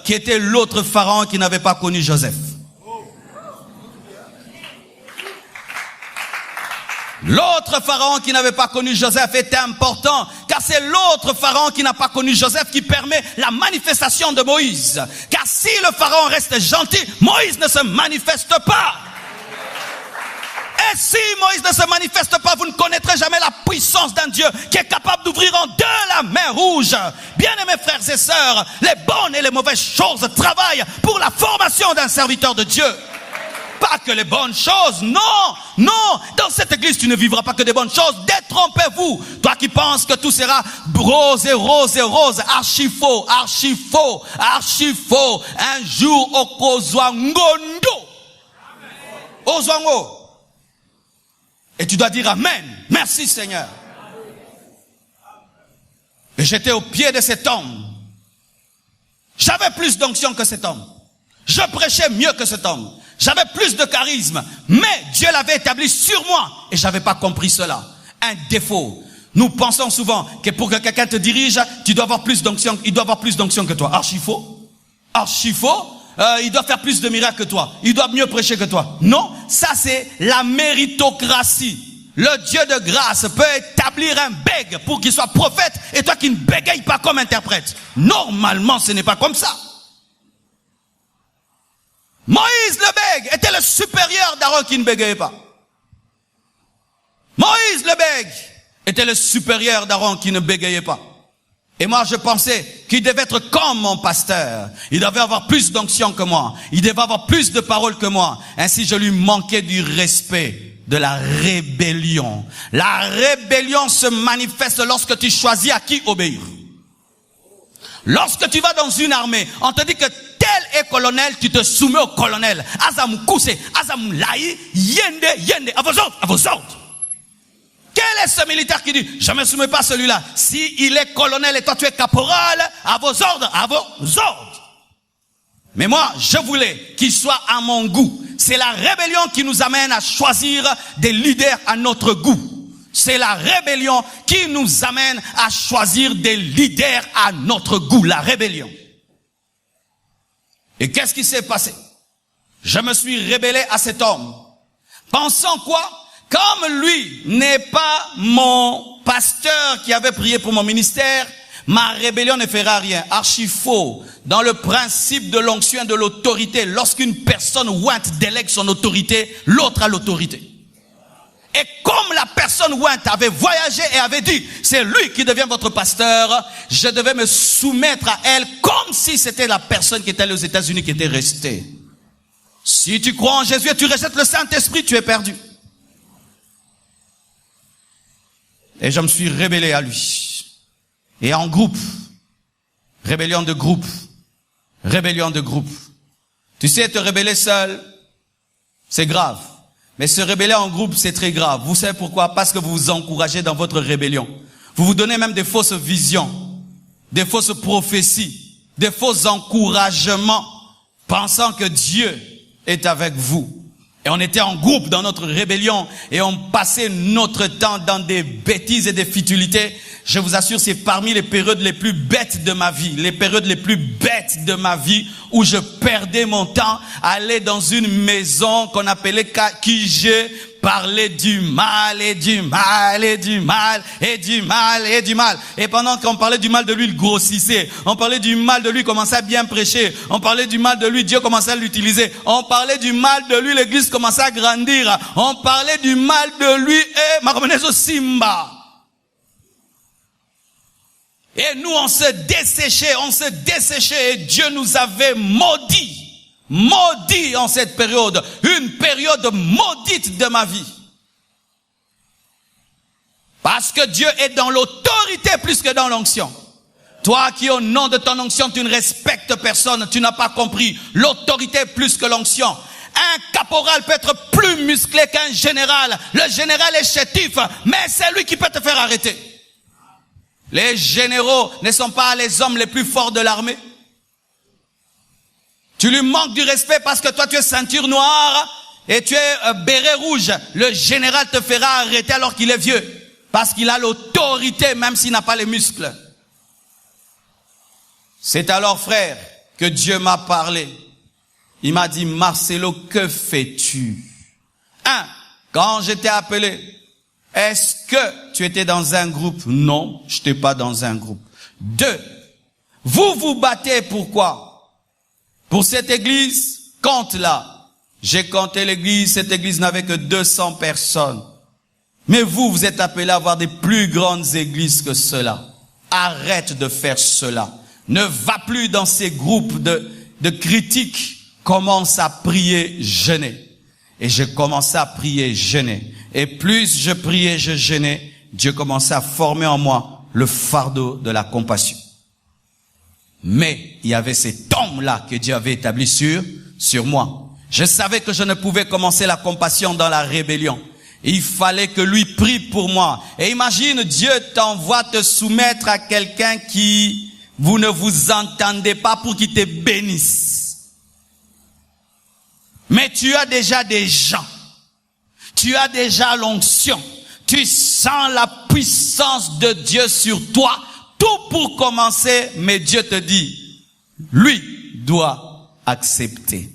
qui était l'autre pharaon qui n'avait pas connu Joseph. L'autre pharaon qui n'avait pas connu Joseph était important, car c'est l'autre pharaon qui n'a pas connu Joseph qui permet la manifestation de Moïse. Car si le pharaon reste gentil, Moïse ne se manifeste pas. Et si Moïse ne se manifeste pas, vous ne connaîtrez jamais la puissance d'un Dieu qui est capable d'ouvrir en 2 la mer rouge. Bien-aimés frères et sœurs, les bonnes et les mauvaises choses travaillent pour la formation d'un serviteur de Dieu. pas que les bonnes choses. Non, non. Dans cette église, tu ne vivras pas que des bonnes choses. Détrompez-vous. Toi qui penses que tout sera rose et rose et rose. Archi faux, archi faux, archi faux. Un jour, okozwa ngondo. Ozwango. Et tu dois dire Amen. Merci Seigneur. Et j'étais au pied de cet homme. J'avais plus d'onction que cet homme. Je prêchais mieux que cet homme. J'avais plus de charisme. Mais Dieu l'avait établi sur moi. Et j'avais pas compris cela. Un défaut. Nous pensons souvent que pour que quelqu'un te dirige, tu dois avoir plus d'onction. Il doit avoir plus d'onction que toi. Archi faux. Archi faux. Il doit faire plus de miracles que toi. Il doit mieux prêcher que toi. Non. Ça c'est la méritocratie. Le Dieu de grâce peut établir un bègue pour qu'il soit prophète et toi qui ne bégaye pas comme interprète. Normalement, ce n'est pas comme ça. Moïse le bègue était le supérieur d'Aaron qui ne bégayait pas. Moïse le bègue était le supérieur d'Aaron qui ne bégayait pas. Et moi, je pensais qu'il devait être comme mon pasteur. Il devait avoir plus d'onction que moi. Il devait avoir plus de paroles que moi. Ainsi, je lui manquais du respect. De la rébellion. La rébellion se manifeste lorsque tu choisis à qui obéir. Lorsque tu vas dans une armée, on te dit que tel est colonel, tu te soumets au colonel. Azamou Kouse, Azamou Laï, Yende, à vos ordres, à vos ordres. Quel est ce militaire qui dit, je ne me soumets pas à celui-là. Si il est colonel et toi tu es caporal, à vos ordres, à vos ordres. Mais moi, je voulais qu'il soit à mon goût. C'est la rébellion qui nous amène à choisir des leaders à notre goût. C'est la rébellion qui nous amène à choisir des leaders à notre goût. La rébellion. Et qu'est-ce qui s'est passé? Je me suis rébellé à cet homme. Pensant quoi? Comme lui n'est pas mon pasteur qui avait prié pour mon ministère, ma rébellion ne fera rien. Archi faux. Dans le principe de l'onction et de l'autorité, lorsqu'une personne ointe délègue son autorité, l'autre a l'autorité. Et comme la personne ointe avait voyagé et avait dit, c'est lui qui devient votre pasteur, je devais me soumettre à elle comme si c'était la personne qui était allée aux États-Unis qui était restée. Si tu crois en Jésus et tu rejettes le Saint-Esprit, tu es perdu. Et je me suis rébellé à lui. Et en groupe, rébellion de groupe, rébellion de groupe. Tu sais, te rébeller seul, c'est grave. Mais se rébeller en groupe, c'est très grave. Vous savez pourquoi? Parce que vous vous encouragez dans votre rébellion. Vous vous donnez même des fausses visions, des fausses prophéties, des faux encouragements, pensant que Dieu est avec vous. Et on était en groupe dans notre rébellion et on passait notre temps dans des bêtises et des futilités. Je vous assure, c'est parmi les périodes les plus bêtes de ma vie, les périodes les plus bêtes de ma vie où je perdais mon temps à aller dans une maison qu'on appelait Kakije, parler du mal et du mal et du mal et du mal et du mal. Et pendant qu'on parlait du mal de lui, il grossissait. On parlait du mal de lui, il commençait à bien prêcher. On parlait du mal de lui, Dieu commençait à l'utiliser. On parlait du mal de lui, l'église commençait à grandir. On parlait du mal de lui et Makomenezo Simba. Et nous, on se desséchait et Dieu nous avait maudits. Maudit en cette période, une période maudite de ma vie. Parce que Dieu est dans l'autorité plus que dans l'onction. Toi qui au nom de ton onction, tu ne respectes personne, tu n'as pas compris. L'autorité plus que l'onction. Un caporal peut être plus musclé qu'un général. Le général est chétif, mais c'est lui qui peut te faire arrêter. Les généraux ne sont pas les hommes les plus forts de l'armée. Tu lui manques du respect parce que toi tu es ceinture noire et tu es béret rouge. Le général te fera arrêter alors qu'il est vieux. Parce qu'il a l'autorité même s'il n'a pas les muscles. C'est alors, frère, que Dieu m'a parlé. Il m'a dit, Marcelo, que fais-tu? 1. Quand je t'ai appelé, est-ce que tu étais dans un groupe? Non, je n'étais pas dans un groupe. 2. Vous vous battez pourquoi? Pour cette église, compte-la. J'ai compté l'église, cette église n'avait que 200 personnes. Mais vous êtes appelés à avoir des plus grandes églises que cela. Arrête de faire cela. Ne va plus dans ces groupes de critiques. Commence à prier, jeûner. Et je commençais à prier, jeûner. Et plus je priais, je jeûnais, Dieu commençait à former en moi le fardeau de la compassion. Mais il y avait cet homme-là que Dieu avait établi sur moi. Je savais que je ne pouvais commencer la compassion dans la rébellion. Il fallait que lui prie pour moi. Et imagine, Dieu t'envoie te soumettre à quelqu'un qui, vous ne vous entendez pas pour qu'il te bénisse. Mais tu as déjà des gens. Tu as déjà l'onction. Tu sens la puissance de Dieu sur toi. Tout pour commencer, mais Dieu te dit, lui doit accepter.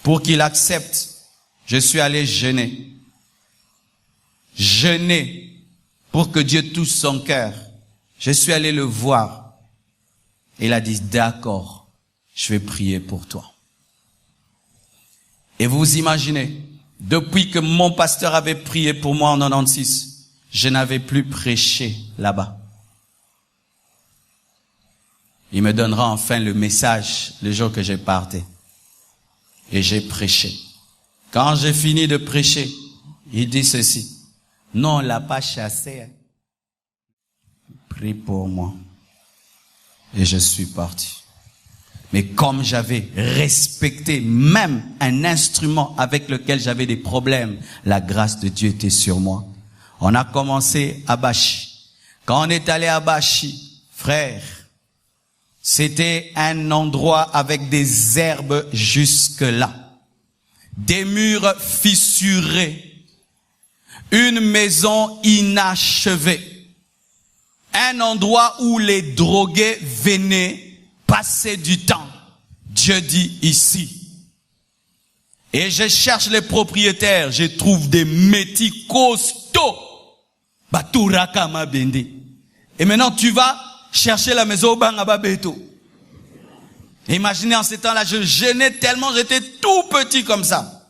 Pour qu'il accepte, je suis allé jeûner. Jeûner pour que Dieu touche son cœur. Je suis allé le voir. Il a dit, d'accord, je vais prier pour toi. Et vous imaginez, depuis que mon pasteur avait prié pour moi en 96, je n'avais plus prêché là-bas. Il me donnera enfin le message le jour que j'ai parti. Et j'ai prêché. Quand j'ai fini de prêcher, il dit ceci. Non, on l'a pas chassé. Prie pour moi. Et je suis parti. Mais comme j'avais respecté même un instrument avec lequel j'avais des problèmes, la grâce de Dieu était sur moi. On a commencé à Bachi. Quand on est allé à Bachi, frère, c'était un endroit avec des herbes jusque-là. Des murs fissurés. Une maison inachevée. Un endroit où les drogués venaient passer du temps. Dieu dit ici. Et je cherche les propriétaires. Je trouve des métis costauds. Baturaka ma bende. Et maintenant tu vas chercher la maison au Bangaba Beto. Imaginez en ces temps-là, je gênais tellement, j'étais tout petit comme ça.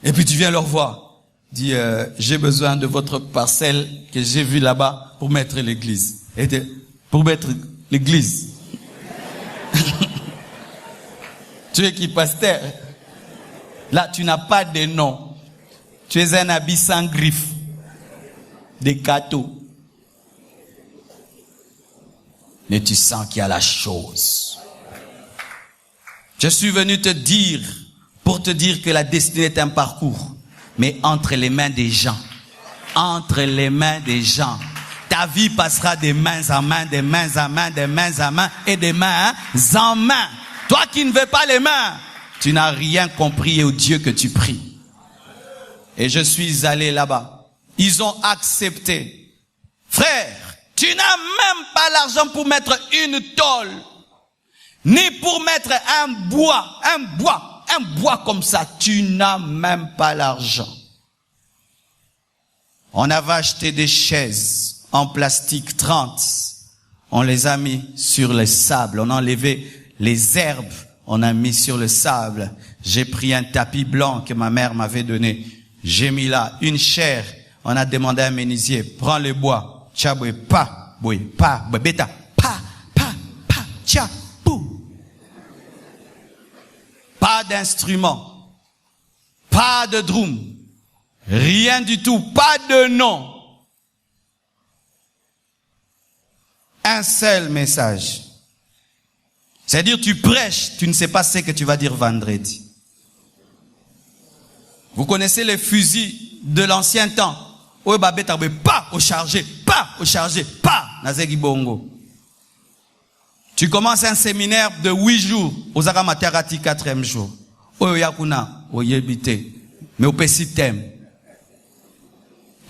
Et puis tu viens leur voir. Dis, j'ai besoin de votre parcelle que j'ai vue là-bas pour mettre l'église. Et pour mettre l'église. Tu es qui, pasteur? Là, tu n'as pas de nom. Tu es un habit sans griffes. Des cadeaux. Mais tu sens qu'il y a la chose. Je suis venu te dire, pour te dire que la destinée est un parcours, mais entre les mains des gens. Entre les mains des gens. Ta vie passera des mains en main, des mains en main, des mains en main et des mains en main. Toi qui ne veux pas les mains, tu n'as rien compris au Dieu que tu pries. Et je suis allé là-bas. Ils ont accepté. Frère, tu n'as même pas l'argent pour mettre une tôle, ni pour mettre un bois comme ça. Tu n'as même pas l'argent. On avait acheté des chaises en plastique 30. On les a mis sur le sable. On a enlevé les herbes. On a mis sur le sable. J'ai pris un tapis blanc que ma mère m'avait donné. J'ai mis là une chaire. On a demandé à un menuisier, prends le bois. Tchaboué, pa, boué, pa, bébéta, pa, tcha, pou. Pas d'instrument. Pas de drum. Rien du tout. Pas de nom. Un seul message. C'est-à-dire, tu prêches, tu ne sais pas ce que tu vas dire vendredi. Vous connaissez les fusils de l'ancien temps. Oh, pas au chargé, pas au chargé, pas. Nazegi bongo. Tu commences un séminaire de 8 jours. Osaka Materati 4e jour. Oh, yakuna, oh, yebite. Mais au pessitem.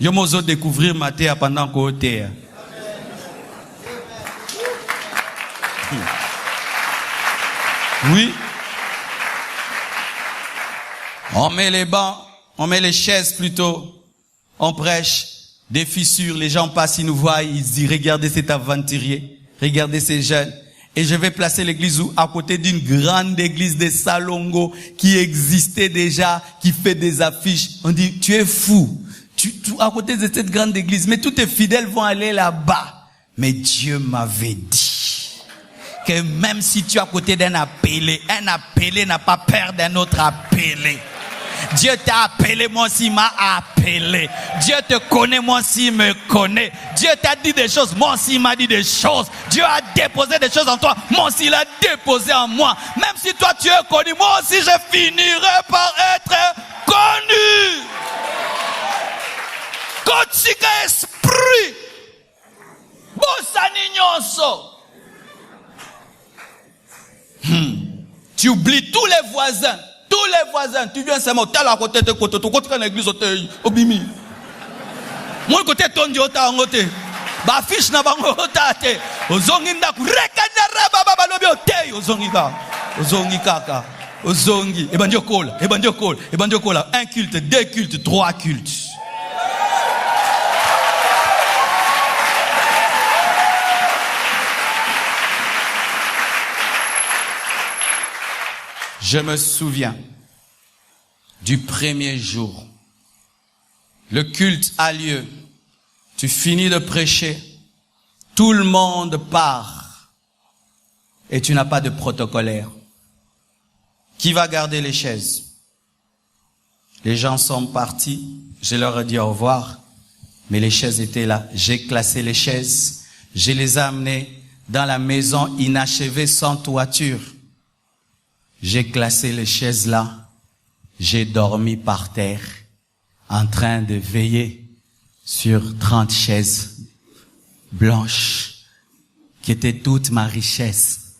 Yo mozo découvrir Matéa pendant qu'on était. Oui. On met les bancs, on met les chaises plutôt. On prêche, des fissures, les gens passent, ils nous voient, ils se disent, regardez cet aventurier, regardez ces jeunes. Et je vais placer l'église à côté d'une grande église de Salongo qui existait déjà, qui fait des affiches. On dit, tu es fou. À côté de cette grande église, mais tous tes fidèles vont aller là-bas. Mais Dieu m'avait dit que même si tu es à côté d'un appelé n'a pas peur d'un autre appelé. Dieu t'a appelé, moi aussi il m'a appelé. Dieu te connaît, moi aussi il me connaît. Dieu t'a dit des choses, moi aussi il m'a dit des choses. Dieu a déposé des choses en toi, moi aussi il a déposé en moi. Même si toi tu es connu, moi aussi je finirai par être connu. Kotika esprit. Bosani nyonso. Tu oublies tous les voisins. Tous les voisins. Tu viens seulement. Tu as à côté de côté. Tu côté de l'église. Au bimi. Moi, côté ton Dieu, tu as un côté. Ba fiche na bango tate. Ozongi ndaku. Rekadara baba balobi ote. Ozongi ka. Ozongi kaka. Ozongi. Ebandio kola. Ebandio kola. Ebandio kola. Un culte, deux cultes, trois cultes. Je me souviens du premier jour. Le culte a lieu. Tu finis de prêcher. Tout le monde part. Et tu n'as pas de protocolaire. Qui va garder les chaises? Les gens sont partis. Je leur ai dit au revoir. Mais les chaises étaient là. J'ai classé les chaises. Je les ai amenées dans la maison inachevée sans toiture. J'ai classé les chaises là. J'ai dormi par terre en train de veiller sur 30 chaises blanches qui étaient toute ma richesse.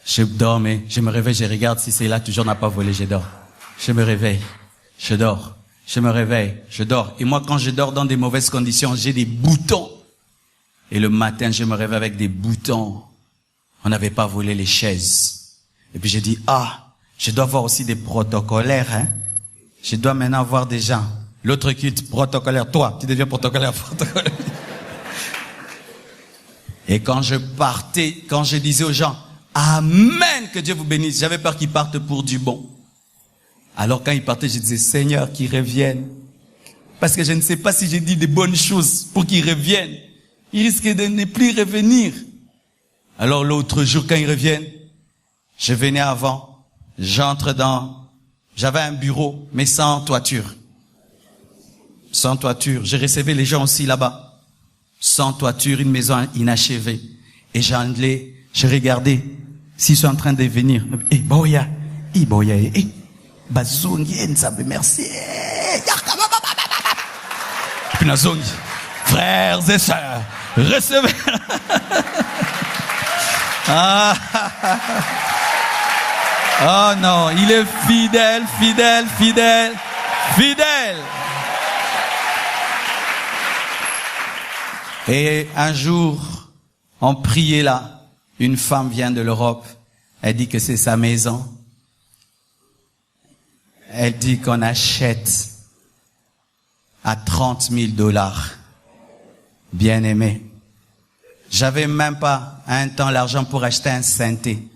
Je dormais, je me réveille, je regarde si c'est là, toujours n'a pas volé, je dors. Je me réveille, je dors. Je me réveille, je dors. Et moi, quand je dors dans des mauvaises conditions, j'ai des boutons. Et le matin, je me réveille avec des boutons. On n'avait pas volé les chaises. Et puis j'ai dit, je dois voir aussi des protocolaires, hein. Je dois maintenant voir des gens. L'autre culte protocolaire, toi, tu deviens protocolaire. Et quand je partais, quand je disais aux gens, Amen, que Dieu vous bénisse, j'avais peur qu'ils partent pour du bon. Alors quand ils partaient, je disais, Seigneur, qu'ils reviennent. Parce que je ne sais pas si j'ai dit des bonnes choses pour qu'ils reviennent. Ils risquent de ne plus revenir. Alors l'autre jour, quand ils reviennent, je venais avant, j'avais un bureau, mais sans toiture. Sans toiture. Je recevais les gens aussi là-bas. Sans toiture, une maison inachevée. Et je regardais s'ils sont en train de venir. Boya, bazongi, nzabe, merci. Puis nazongi, frères et sœurs, recevez. Oh non, il est fidèle, fidèle, fidèle, fidèle. Et un jour, on priait là. Une femme vient de l'Europe. Elle dit que c'est sa maison. Elle dit qu'on achète à $30,000. Bien aimé. J'avais même pas un temps l'argent pour acheter un synthé.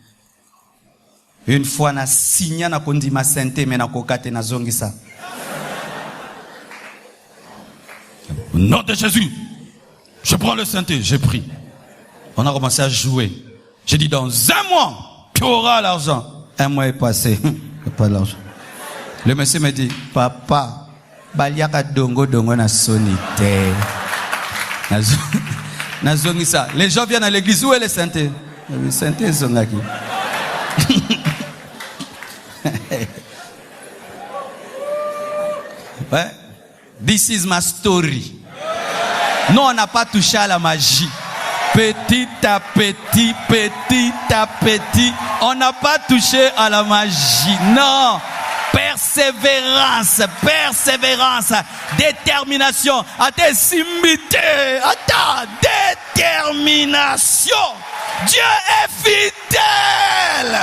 Une fois na signé na kondi ma synthé mais na kokate na zongisa. Au nom de Jésus, je prends le synthé, j'ai pris. On a commencé à jouer. J'ai dit dans un mois, tu auras l'argent. Un mois est passé, il n'y a pas d'argent. Le monsieur me dit, papa, baliaka dongo na sonité. Na zongisa. Les gens viennent à l'église, où est le synthé? Le synthé zongaki. Ouais. This is my story. Non, on n'a pas touché à la magie. Petit à petit, on n'a pas touché à la magie. Non. Persévérance, détermination, détermination. Dieu est fidèle.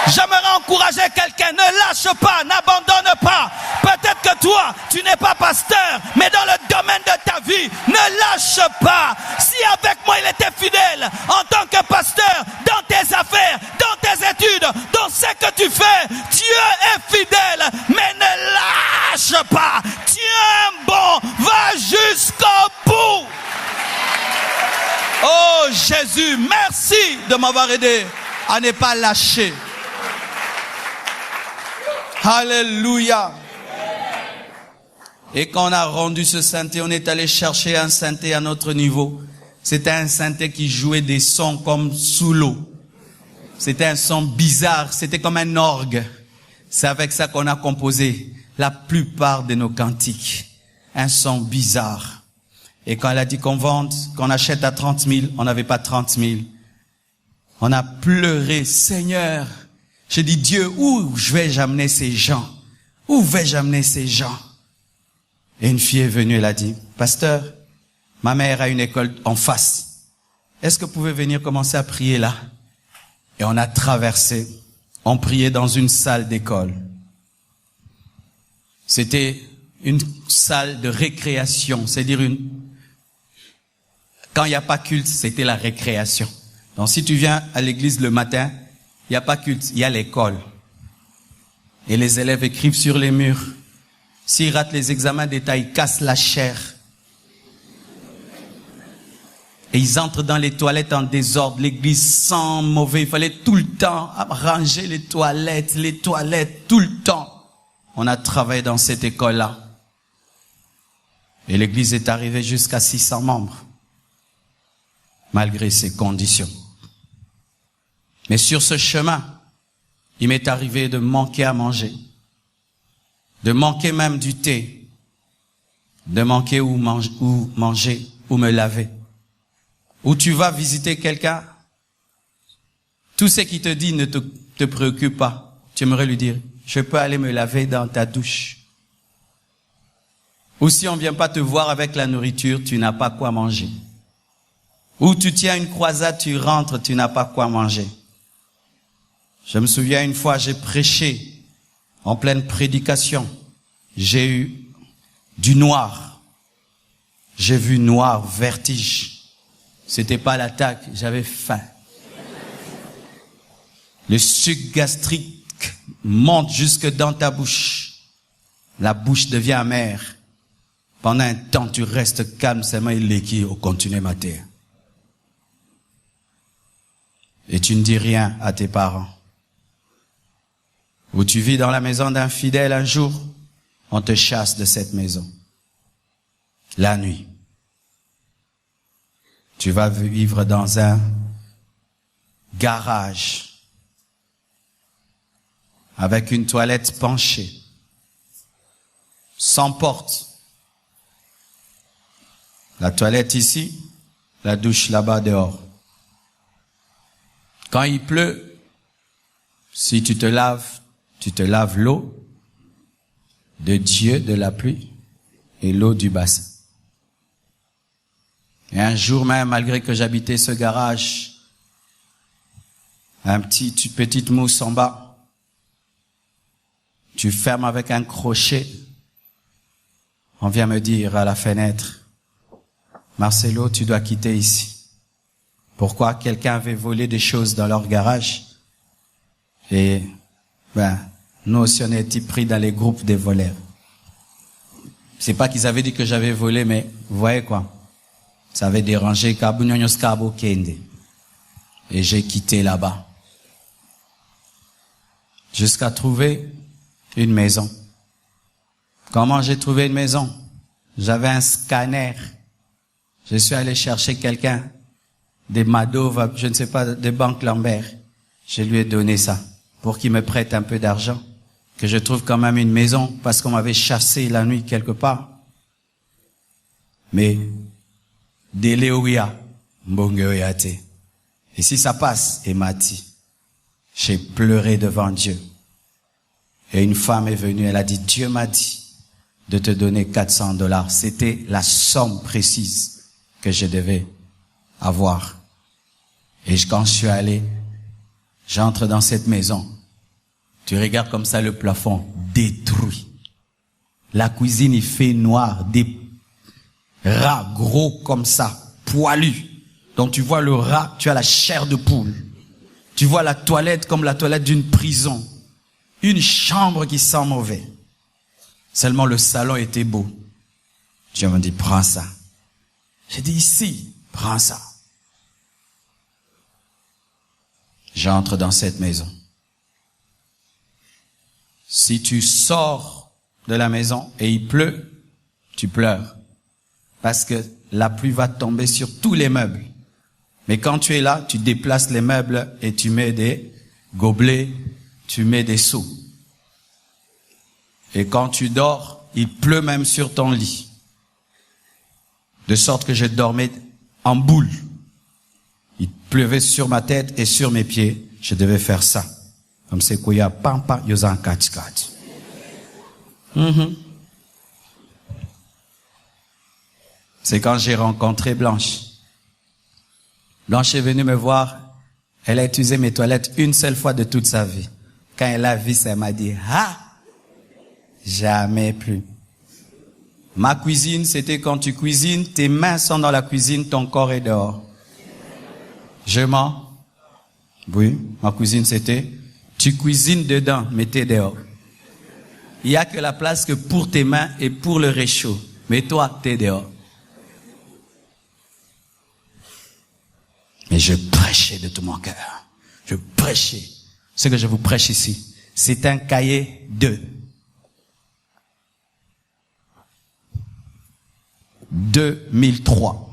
J'aimerais encourager quelqu'un, ne lâche pas, n'abandonne pas. Peut-être que toi, tu n'es pas pasteur, mais dans le domaine de ta vie, ne lâche pas. Si avec moi il était fidèle en tant que pasteur, dans tes affaires, dans tes études, dans ce que tu fais, Dieu est fidèle, mais ne lâche pas. Tiens bon, va jusqu'au bout. Oh Jésus, merci de m'avoir aidé à ne pas lâcher. Alléluia. Et quand on a rendu ce synthé, on est allé chercher un synthé à notre niveau. C'était un synthé qui jouait des sons comme sous l'eau. C'était un son bizarre, c'était comme un orgue. C'est avec ça qu'on a composé la plupart de nos cantiques. Un son bizarre. Et quand elle a dit qu'on vende, qu'on achète à 30 000, on n'avait pas 30 000. On a pleuré, Seigneur. J'ai dit, Dieu, où vais-je amener ces gens? Où vais-je amener ces gens? Et une fille est venue, elle a dit, pasteur, ma mère a une école en face. Est-ce que vous pouvez venir commencer à prier là? Et on a traversé. On priait dans une salle d'école. C'était une salle de récréation. C'est-à-dire quand il n'y a pas culte, c'était la récréation. Donc si tu viens à l'église le matin, il n'y a pas culte, il y a l'école. Et les élèves écrivent sur les murs. S'ils ratent les examens d'État, ils cassent la chair. Et ils entrent dans les toilettes en désordre. L'église sent mauvais. Il fallait tout le temps ranger les toilettes, tout le temps. On a travaillé dans cette école-là. Et l'église est arrivée jusqu'à 600 membres. Malgré ces conditions. Mais sur ce chemin, il m'est arrivé de manquer à manger. De manquer même du thé. De manquer où manger, où me laver. Où tu vas visiter quelqu'un, tout ce qui te dit ne te préoccupe pas. Tu aimerais lui dire, je peux aller me laver dans ta douche. Ou si on vient pas te voir avec la nourriture, tu n'as pas quoi manger. Ou tu tiens une croisade, tu rentres, tu n'as pas quoi manger. Je me souviens une fois, j'ai prêché en pleine prédication. J'ai eu du noir. J'ai vu noir, vertige. C'était pas l'attaque, j'avais faim. Le suc gastrique monte jusque dans ta bouche. La bouche devient amère. Pendant un temps, tu restes calme, seulement il est qui au continuer ma terre. Et tu ne dis rien à tes parents. Ou tu vis dans la maison d'un fidèle un jour, on te chasse de cette maison. La nuit. Tu vas vivre dans un garage avec une toilette penchée, sans porte. La toilette ici, la douche là-bas dehors. Quand il pleut, si tu te laves l'eau de Dieu de la pluie et l'eau du bassin. Et un jour même, malgré que j'habitais ce garage, petite mousse en bas, tu fermes avec un crochet. On vient me dire à la fenêtre, Marcelo, tu dois quitter ici. Pourquoi? Quelqu'un avait volé des choses dans leur garage. Et, nous aussi on a été pris dans les groupes des voleurs. C'est pas qu'ils avaient dit que j'avais volé, mais vous voyez quoi? Ça avait dérangé et j'ai quitté là-bas. Jusqu'à trouver une maison. Comment j'ai trouvé une maison? J'avais un scanner. Je suis allé chercher quelqu'un des Madova, je ne sais pas, des banques Lambert. Je lui ai donné ça pour qu'il me prête un peu d'argent, que je trouve quand même une maison parce qu'on m'avait chassé la nuit quelque part. Mais Deléoria, Mbongeoyate. Et si ça passe, et m'a dit, j'ai pleuré devant Dieu. Et une femme est venue, elle a dit, Dieu m'a dit de te donner $400. C'était la somme précise que je devais avoir. Et quand je suis allé, j'entre dans cette maison. Tu regardes comme ça le plafond, détruit. La cuisine, il fait noir, des rats gros comme ça, poilus. Donc tu vois le rat, tu as la chair de poule. Tu vois la toilette comme la toilette d'une prison. Une chambre qui sent mauvais. Seulement le salon était beau. Dieu me dit, prends ça. J'ai dit, ici, prends ça. J'entre dans cette maison. Si tu sors de la maison et il pleut, tu pleures. Parce que la pluie va tomber sur tous les meubles. Mais quand tu es là, tu déplaces les meubles et tu mets des gobelets, tu mets des seaux. Et quand tu dors, il pleut même sur ton lit. De sorte que je dormais en boule. Il pleuvait sur ma tête et sur mes pieds. Je devais faire ça. Comme c'est qu'il y a pampa, yozan kach. C'est quand j'ai rencontré Blanche. Blanche est venue me voir. Elle a utilisé mes toilettes une seule fois de toute sa vie. Quand elle a vu ça, elle m'a dit, ah, jamais plus. Ma cuisine, c'était quand tu cuisines, tes mains sont dans la cuisine, ton corps est dehors. Je mens. Oui, ma cuisine, c'était, tu cuisines dedans, mais t'es dehors. Il n'y a que la place que pour tes mains et pour le réchaud. Mais toi, t'es dehors. Mais je prêchais de tout mon cœur. Je prêchais. Ce que je vous prêche ici, c'est un cahier 2. 2003.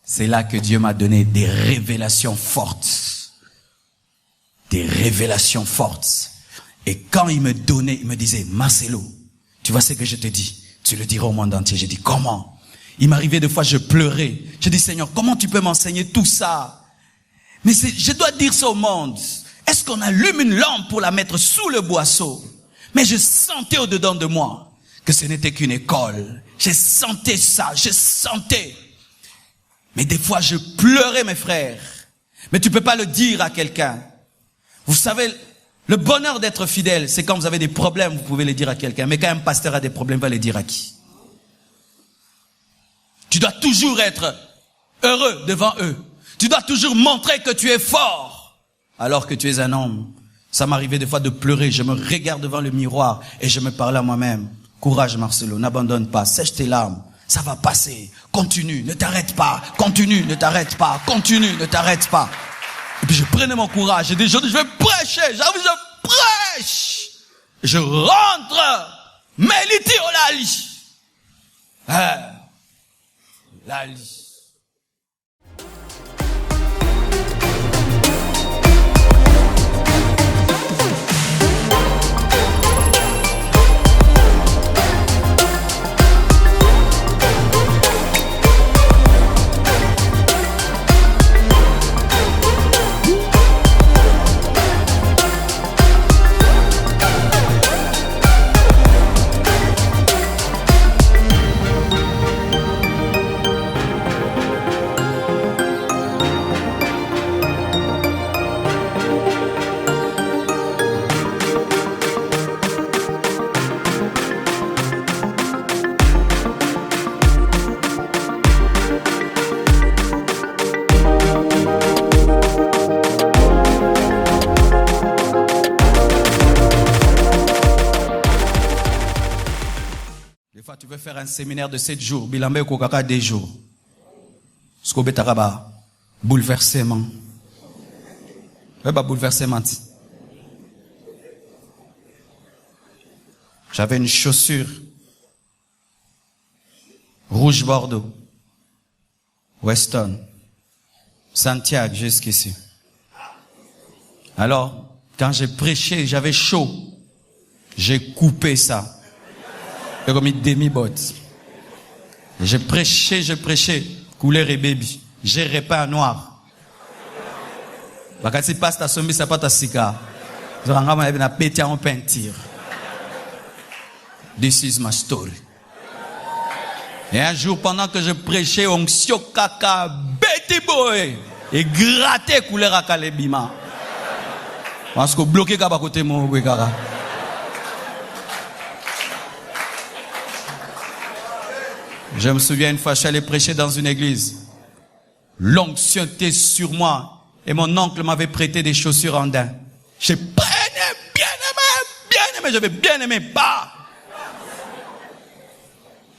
C'est là que Dieu m'a donné des révélations fortes. Des révélations fortes. Et quand il me donnait, il me disait, Marcelo, tu vois ce que je te dis? Tu le diras au monde entier. J'ai dit, comment? Il m'arrivait des fois, je pleurais. Je dis, Seigneur, comment tu peux m'enseigner tout ça? Mais je dois dire ça au monde. Est-ce qu'on allume une lampe pour la mettre sous le boisseau? Mais je sentais au-dedans de moi que ce n'était qu'une école. Je sentais ça, je sentais. Mais des fois, je pleurais, mes frères. Mais tu peux pas le dire à quelqu'un. Vous savez, le bonheur d'être fidèle, c'est quand vous avez des problèmes, vous pouvez les dire à quelqu'un. Mais quand un pasteur a des problèmes, va les dire à qui? Tu dois toujours être heureux devant eux. Tu dois toujours montrer que tu es fort, alors que tu es un homme. Ça m'arrivait des fois de pleurer. Je me regarde devant le miroir et je me parle à moi-même. Courage, Marcelo, n'abandonne pas, sèche tes larmes. Ça va passer. Continue, ne t'arrête pas. Continue, ne t'arrête pas. Continue, ne t'arrête pas. Et puis je prenais mon courage. J'ai dit, je vais prêcher. J'avoue, je prêche. Je rentre. Mais l'iti au lali. Lali. Tu veux faire un séminaire de 7 jours, bilambe kokaka 2 jours. Skobe taraba, bouleversement. Bouleversement. J'avais une chaussure rouge Bordeaux, Weston, Santiago jusqu'ici. Alors, quand j'ai prêché, j'avais chaud. J'ai coupé ça. J'ai comme une demi-botte. J'ai prêché, couleur et baby. J'ai repeint en noir. Bakati passe ta sombi, ça pas ta sika. Zoranga m'a na pété en peinture. This is my story. Et un jour, pendant que je prêchais, on siokaka, bêti boy, et gratté couleur à Kalebima. Parce que bloqué kaba côté mon kaka. Je me souviens une fois, je suis allé prêcher dans une église. L'onction était sur moi. Et mon oncle m'avait prêté des chaussures en daim. J'ai bien aimé, j'avais bien aimé, bah.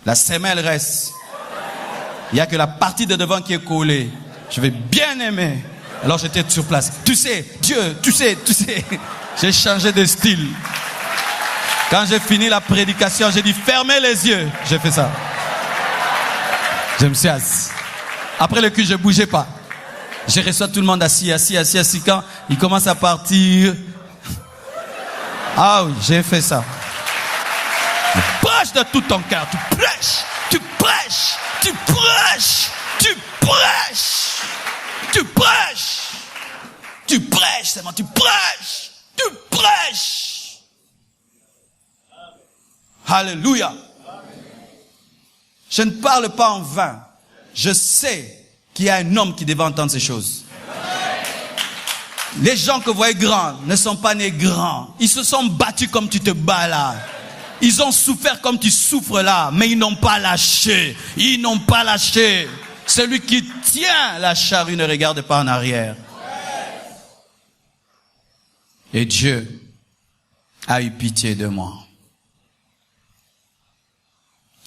La semelle reste. Il n'y a que la partie de devant qui est collée. Je vais bien aimer. Alors j'étais sur place. Tu sais, Dieu, tu sais. J'ai changé de style. Quand j'ai fini la prédication, j'ai dit fermez les yeux. J'ai fait ça. Je me suis assis. Après le culte, je ne bougeais pas. Je reçois tout le monde assis. Quand il commence à partir. Ah oui, j'ai fait ça. Tu prêches de tout ton cœur. Tu prêches. Seulement tu prêches. Alléluia. Je ne parle pas en vain. Je sais qu'il y a un homme qui devait entendre ces choses. Les gens que vous voyez grands ne sont pas nés grands. Ils se sont battus comme tu te bats là. Ils ont souffert comme tu souffres là. Mais ils n'ont pas lâché. Celui qui tient la charrue ne regarde pas en arrière. Et Dieu a eu pitié de moi.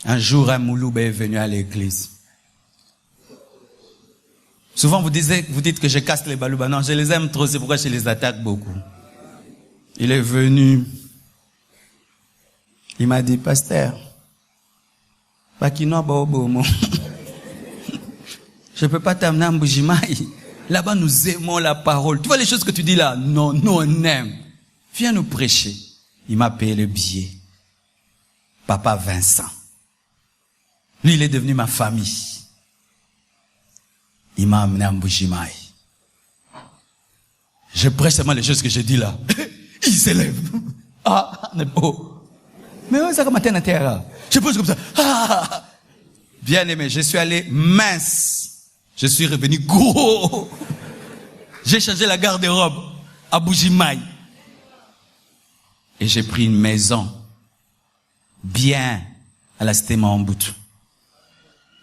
Un jour, un Mouloube est venu à l'église. Souvent, vous dites que je casse les balouba. Non, je les aime trop, c'est pourquoi je les attaque beaucoup. Il est venu. Il m'a dit, pasteur, je ne peux pas t'amener en Bujimaï. Là-bas, nous aimons la parole. Tu vois les choses que tu dis là? Non, nous on aime. Viens nous prêcher. Il m'a payé le billet. Papa Vincent. Lui, il est devenu ma famille. Il m'a amené à Mbujimaï. Je prêche seulement les choses que je dis là. Il s'élève. Ah, n'est beau. Mais ça comme à terre. Je pose comme ça. Ah. Bien aimé, je suis allé mince. Je suis revenu gros. J'ai changé la garde-robe à Mbujimaï. Et j'ai pris une maison bien à la cité Mambutu.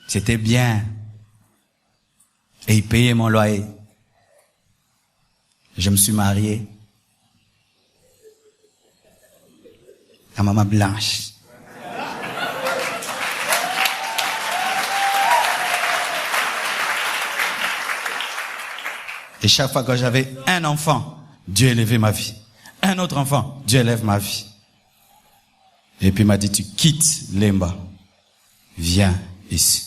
C'était bien. Et il payait mon loyer. Je me suis marié à Maman Blanche. Et chaque fois que j'avais un enfant, Dieu élevait ma vie. Un autre enfant, Dieu élève ma vie. Et puis il m'a dit, tu quittes Lemba. Viens ici.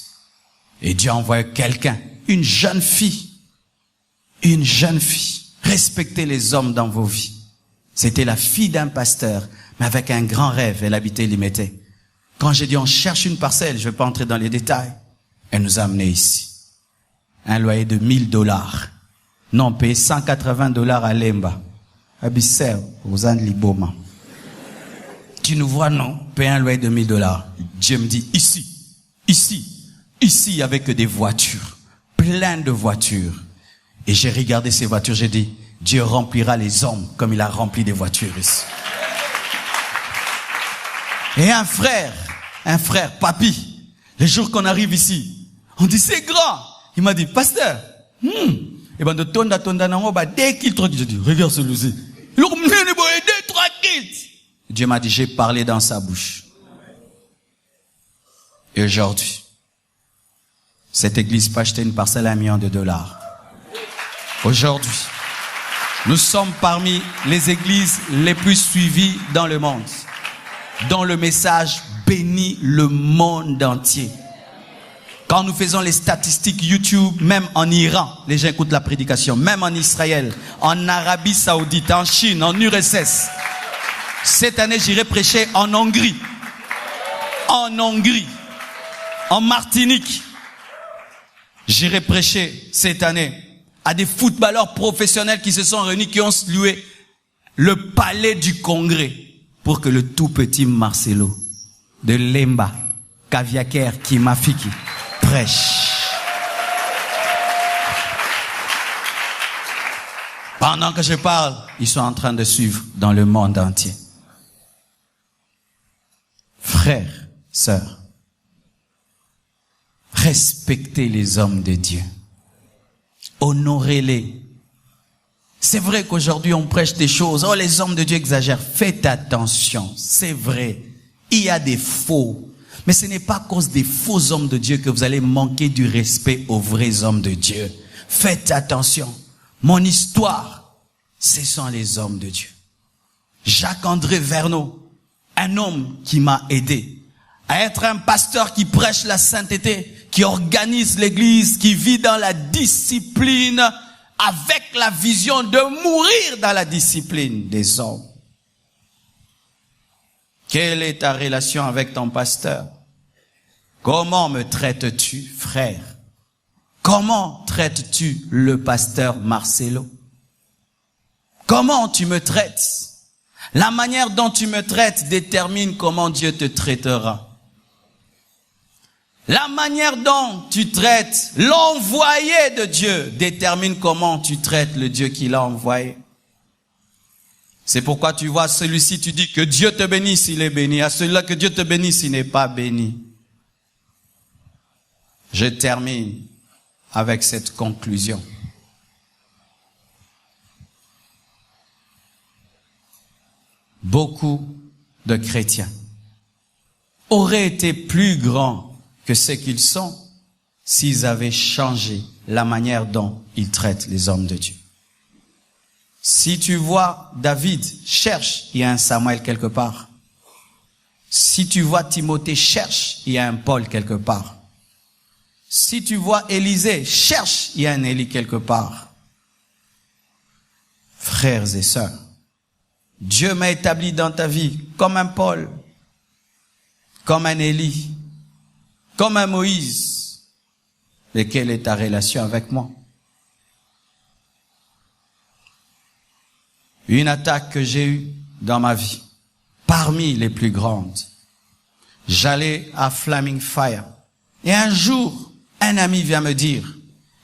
Et Dieu a envoyé quelqu'un, une jeune fille. Respectez les hommes dans vos vies. C'était la fille d'un pasteur, mais avec un grand rêve. Elle habitait Limete. Quand j'ai dit, on cherche une parcelle, je ne vais pas entrer dans les détails. Elle nous a amenés ici. Un loyer de $1000. Non, on paye $180 à Lemba. Abisser, aux Andes Liboma. Tu nous vois, non? Paye un loyer de $1000. Dieu me dit, ici, avec des voitures. Plein de voitures. Et j'ai regardé ces voitures, j'ai dit, Dieu remplira les hommes comme il a rempli des voitures ici. Et un frère, papy, le jour qu'on arrive ici, on dit, c'est grand. Il m'a dit, pasteur, et ben de tonda nango ba 2 kills. Je dis, regarde celui-ci. Il a 2-3 kills. Dieu m'a dit, j'ai parlé dans sa bouche. Et aujourd'hui, cette église peut acheter une parcelle à $1 million. Aujourd'hui, nous sommes parmi les églises les plus suivies dans le monde, dont le message bénit le monde entier. Quand nous faisons les statistiques YouTube, même en Iran, les gens écoutent la prédication, même en Israël, en Arabie Saoudite, en Chine, en URSS. Cette année, j'irai prêcher en Hongrie, en Martinique. J'irai prêcher cette année à des footballeurs professionnels qui se sont réunis, qui ont loué le palais du Congrès pour que le tout petit Marcelo de Lemba, Kaviaker, Kimafiki, prêche. Pendant que je parle, ils sont en train de suivre dans le monde entier. Frères, sœurs, respectez les hommes de Dieu. Honorez-les. C'est vrai qu'aujourd'hui on prêche des choses. Oh, les hommes de Dieu exagèrent. Faites attention. C'est vrai. Il y a des faux. Mais ce n'est pas à cause des faux hommes de Dieu que vous allez manquer du respect aux vrais hommes de Dieu. Faites attention. Mon histoire, ce sont les hommes de Dieu. Jacques-André Verneau, un homme qui m'a aidé à être un pasteur qui prêche la sainteté, qui organise l'église, qui vit dans la discipline, avec la vision de mourir dans la discipline des hommes. Quelle est ta relation avec ton pasteur? Comment me traites-tu, frère? Comment traites-tu le pasteur Marcelo? Comment tu me traites? La manière dont tu me traites détermine comment Dieu te traitera. La manière dont tu traites l'envoyé de Dieu détermine comment tu traites le Dieu qui l'a envoyé. C'est pourquoi tu vois celui-ci, tu dis que Dieu te bénisse, il est béni. À celui-là, que Dieu te bénisse, il n'est pas béni. Je termine avec cette conclusion. Beaucoup de chrétiens auraient été plus grands que ce qu'ils sont s'ils avaient changé la manière dont ils traitent les hommes de Dieu. Si tu vois David, cherche, il y a un Samuel quelque part. Si tu vois Timothée, cherche, il y a un Paul quelque part. Si tu vois Élisée, cherche, il y a un Élie quelque part. Frères et sœurs, Dieu m'a établi dans ta vie comme un Paul, comme un Élie, comme un Moïse. Et quelle est ta relation avec moi? Une attaque que j'ai eue dans ma vie, parmi les plus grandes. J'allais à Flaming Fire. Et un jour, un ami vient me dire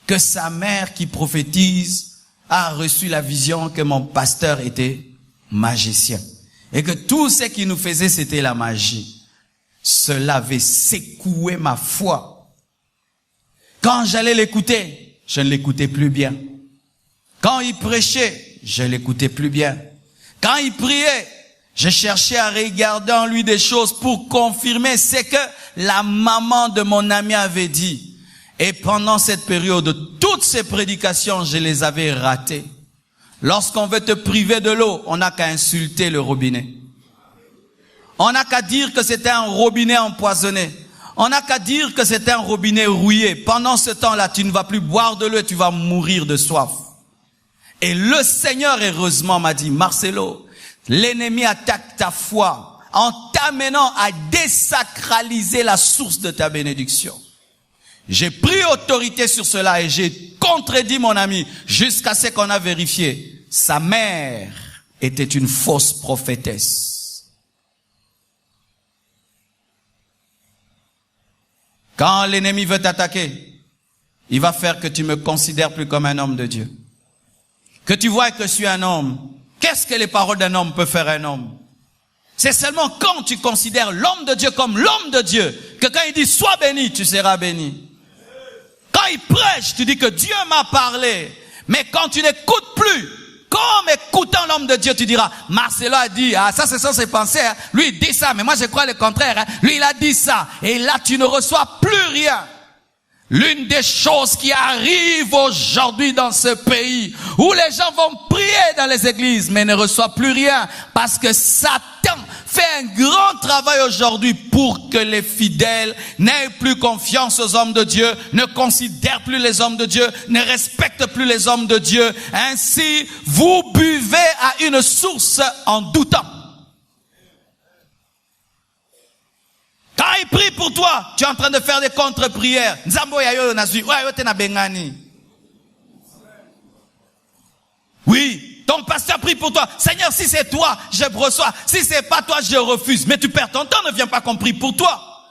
que sa mère qui prophétise a reçu la vision que mon pasteur était magicien. Et que tout ce qu'il nous faisait, c'était la magie. Cela avait secoué ma foi. Quand j'allais l'écouter, je ne l'écoutais plus bien. Quand il prêchait, je l'écoutais plus bien. Quand il priait, je cherchais à regarder en lui des choses pour confirmer ce que la maman de mon ami avait dit. Et pendant cette période, toutes ces prédications, je les avais ratées. Lorsqu'on veut te priver de l'eau, on n'a qu'à insulter le robinet. On n'a qu'à dire que c'était un robinet empoisonné. On n'a qu'à dire que c'était un robinet rouillé. Pendant ce temps-là, tu ne vas plus boire de l'eau et tu vas mourir de soif. Et le Seigneur, heureusement, m'a dit, Marcelo, l'ennemi attaque ta foi en t'amenant à désacraliser la source de ta bénédiction. J'ai pris autorité sur cela et j'ai contredit mon ami jusqu'à ce qu'on a vérifié. Sa mère était une fausse prophétesse. Quand l'ennemi veut t'attaquer, il va faire que tu me considères plus comme un homme de Dieu. Que tu vois que je suis un homme. Qu'est-ce que les paroles d'un homme peuvent faire un homme? C'est seulement quand tu considères l'homme de Dieu comme l'homme de Dieu, que quand il dit sois béni, tu seras béni. Quand il prêche, tu dis que Dieu m'a parlé. Mais quand tu n'écoutes plus, comme écoutant l'homme de Dieu, tu diras, Marcelo a dit, ah, ça ce sont ses pensées, hein. Lui il dit ça, mais moi je crois le contraire, hein. Lui il a dit ça. Et là tu ne reçois plus rien. L'une des choses qui arrive aujourd'hui dans ce pays, où les gens vont prier dans les églises, mais ne reçoivent plus rien, parce que Satan fait un grand travail aujourd'hui pour que les fidèles n'aient plus confiance aux hommes de Dieu, ne considèrent plus les hommes de Dieu, ne respectent plus les hommes de Dieu. Ainsi, vous buvez à une source en doutant. Quand il prie pour toi, tu es en train de faire des contre-prières. Oui, ton pasteur prie pour toi. Seigneur, si c'est toi, je reçois. Si c'est pas toi, je refuse. Mais tu perds ton temps, ne viens pas qu'on prie pour toi.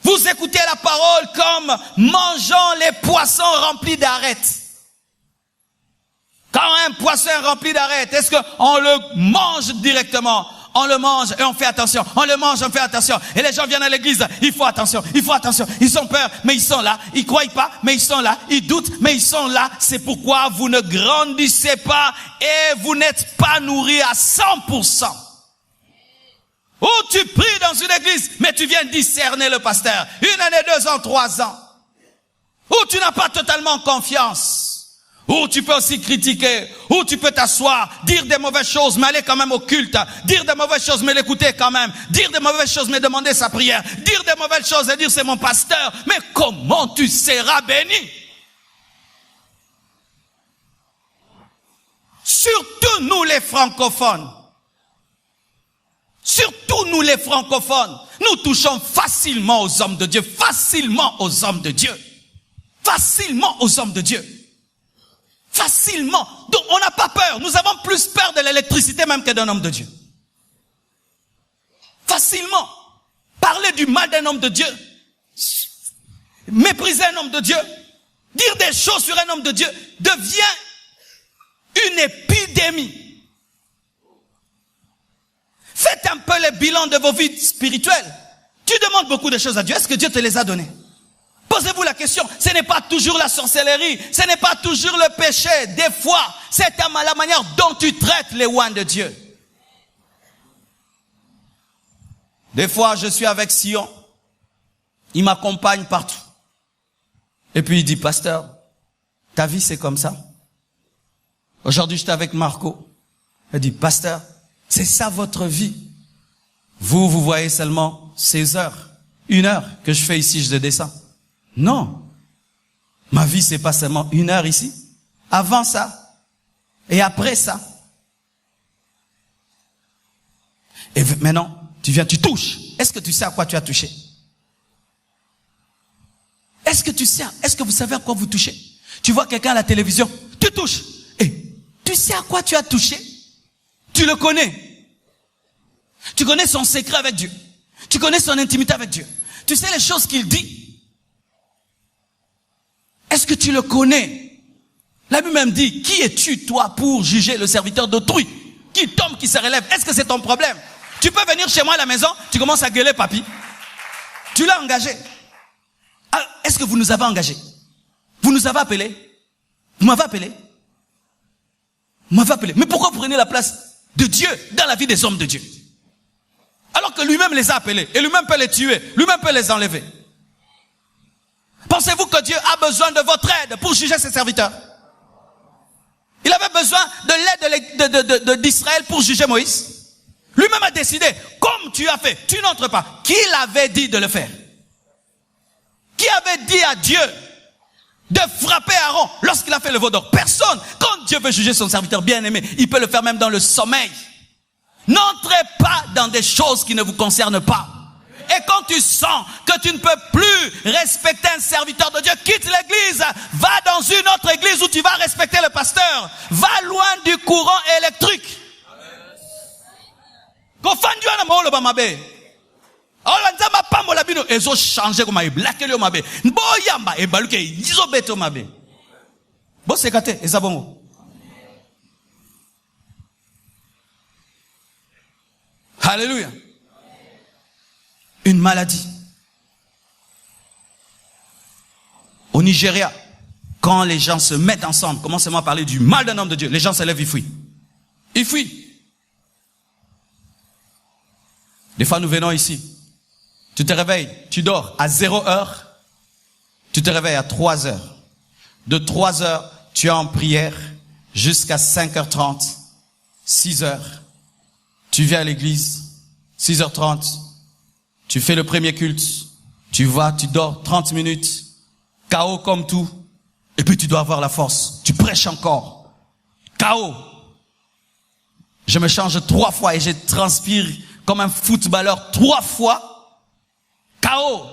Vous écoutez la parole comme mangeant les poissons remplis d'arêtes. Quand un poisson est rempli d'arêtes, est-ce qu'on le mange directement? On le mange et on fait attention. On le mange, on fait attention. Et les gens viennent à l'église. Il faut attention. Il faut attention. Ils ont peur, mais ils sont là. Ils croient pas, mais ils sont là. Ils doutent, mais ils sont là. C'est pourquoi vous ne grandissez pas et vous n'êtes pas nourris à 100%. Ou tu pries dans une église, mais tu viens discerner le pasteur. 1 année, 2 ans, 3 ans. Où tu n'as pas totalement confiance. Où tu peux aussi critiquer. Où tu peux t'asseoir, dire des mauvaises choses, mais aller quand même au culte. Dire des mauvaises choses, mais l'écouter quand même. Dire des mauvaises choses, mais demander sa prière. Dire des mauvaises choses et dire c'est mon pasteur. Mais comment tu seras béni? Surtout nous les francophones. Surtout nous les francophones. Nous touchons facilement aux hommes de Dieu. Facilement aux hommes de Dieu. Facilement aux hommes de Dieu. Facilement. Donc on n'a pas peur. Nous avons plus peur de l'électricité même que d'un homme de Dieu. Facilement. Parler du mal d'un homme de Dieu. Mépriser un homme de Dieu. Dire des choses sur un homme de Dieu devient une épidémie. Faites un peu le bilan de vos vies spirituelles. Tu demandes beaucoup de choses à Dieu. Est-ce que Dieu te les a données? Posez-vous la question. Ce n'est pas toujours la sorcellerie. Ce n'est pas toujours le péché. Des fois, c'est la manière dont tu traites les oins de Dieu. Des fois, je suis avec Sion. Il m'accompagne partout. Et puis il dit, pasteur, ta vie c'est comme ça. Aujourd'hui, j'étais avec Marco. Il dit, pasteur, c'est ça votre vie. Vous voyez seulement 16 heures, 1 heure que je fais ici, je descends. Non. Ma vie, c'est pas seulement 1 heure ici. Avant ça. Et après ça. Et maintenant, tu viens, tu touches. Est-ce que tu sais à quoi tu as touché? Est-ce que vous savez à quoi vous touchez? Tu vois quelqu'un à la télévision, tu touches. Et tu sais à quoi tu as touché? Tu le connais. Tu connais son secret avec Dieu. Tu connais son intimité avec Dieu. Tu sais les choses qu'il dit. Est-ce que tu le connais? La Bible même dit, qui es-tu toi pour juger le serviteur d'autrui? Qui tombe, qui se relève? Est-ce que c'est ton problème? Tu peux venir chez moi à la maison, tu commences à gueuler papy. Tu l'as engagé. Alors, est-ce que vous nous avez engagés? Vous nous avez appelés? Vous m'avez appelé? Vous m'avez appelé. Mais pourquoi vous prenez la place de Dieu dans la vie des hommes de Dieu? Alors que lui-même les a appelés. Et lui-même peut les tuer. Lui-même peut les enlever. Pensez-vous que Dieu a besoin de votre aide pour juger ses serviteurs? Il avait besoin de l'aide d'Israël pour juger Moïse. Lui-même a décidé, comme tu as fait, tu n'entres pas. Qui l'avait dit de le faire? Qui avait dit à Dieu de frapper Aaron lorsqu'il a fait le veau d'or? Personne. Quand Dieu veut juger son serviteur bien-aimé, il peut le faire même dans le sommeil. N'entrez pas dans des choses qui ne vous concernent pas. Et quand tu sens que tu ne peux plus respecter un serviteur de Dieu, quitte l'église, va dans une autre église où tu vas respecter le pasteur. Va loin du courant électrique. Alléluia. Une maladie. Au Nigeria, quand les gens se mettent ensemble, commencez-moi à parler du mal d'un homme de Dieu, les gens se lèvent, ils fuient. Ils fuient. Des fois, nous venons ici. Tu te réveilles, tu dors à 0 heure. Tu te réveilles à 3 heures. De 3 heures, tu es en prière jusqu'à 5h30, 6 heures. Tu viens à l'église, 6h30. Tu fais le premier culte. Tu vas, tu dors 30 minutes. KO comme tout. Et puis tu dois avoir la force. Tu prêches encore. KO. Je me change 3 fois et je transpire comme un footballeur 3 fois. KO.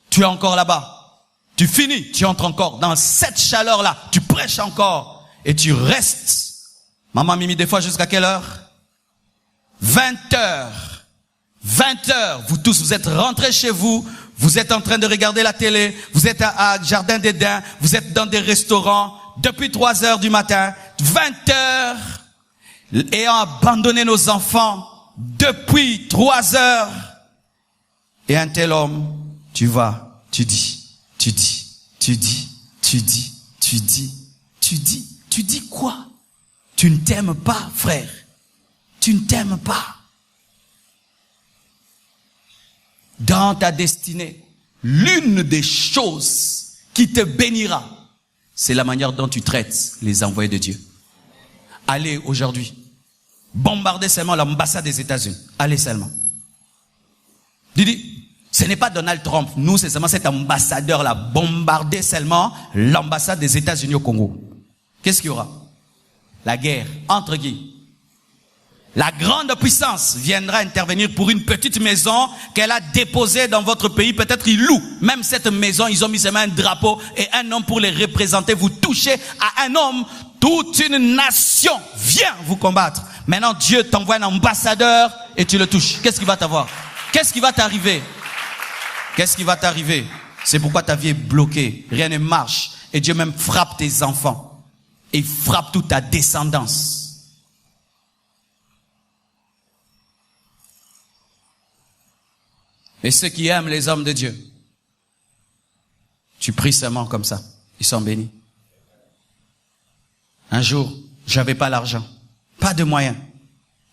Tu es encore là-bas. Tu finis. Tu entres encore dans cette chaleur-là. Tu prêches encore. Et tu restes. Maman Mimi, des fois jusqu'à quelle heure? 20 heures. 20 heures. Vous tous, vous êtes rentrés chez vous. Vous êtes en train de regarder la télé. Vous êtes à Jardin d'Éden. Vous êtes dans des restaurants. Depuis 3 heures du matin. 20 heures. Ayant abandonné nos enfants. Depuis 3 heures. Et un tel homme, tu vas, tu dis quoi? Tu ne t'aimes pas, frère. Tu ne t'aimes pas. Dans ta destinée, l'une des choses qui te bénira, c'est la manière dont tu traites les envoyés de Dieu. Allez aujourd'hui, bombardez seulement l'ambassade des États-Unis. Allez seulement. Didi, ce n'est pas Donald Trump. Nous, c'est seulement cet ambassadeur-là. Bombardez seulement l'ambassade des États-Unis au Congo. Qu'est-ce qu'il y aura? La guerre. Entre qui? La grande puissance viendra intervenir pour une petite maison qu'elle a déposée dans votre pays. Peut-être ils louent même cette maison. Ils ont mis seulement un drapeau et un homme pour les représenter. Vous touchez à un homme. Toute une nation vient vous combattre. Maintenant, Dieu t'envoie un ambassadeur et tu le touches. Qu'est-ce qui va t'avoir? Qu'est-ce qui va t'arriver? Qu'est-ce qui va t'arriver? C'est pourquoi ta vie est bloquée. Rien ne marche. Et Dieu même frappe tes enfants. Et il frappe toute ta descendance. Et ceux qui aiment les hommes de Dieu, tu pries seulement comme ça. Ils sont bénis. Un jour, j'avais pas l'argent. Pas de moyens.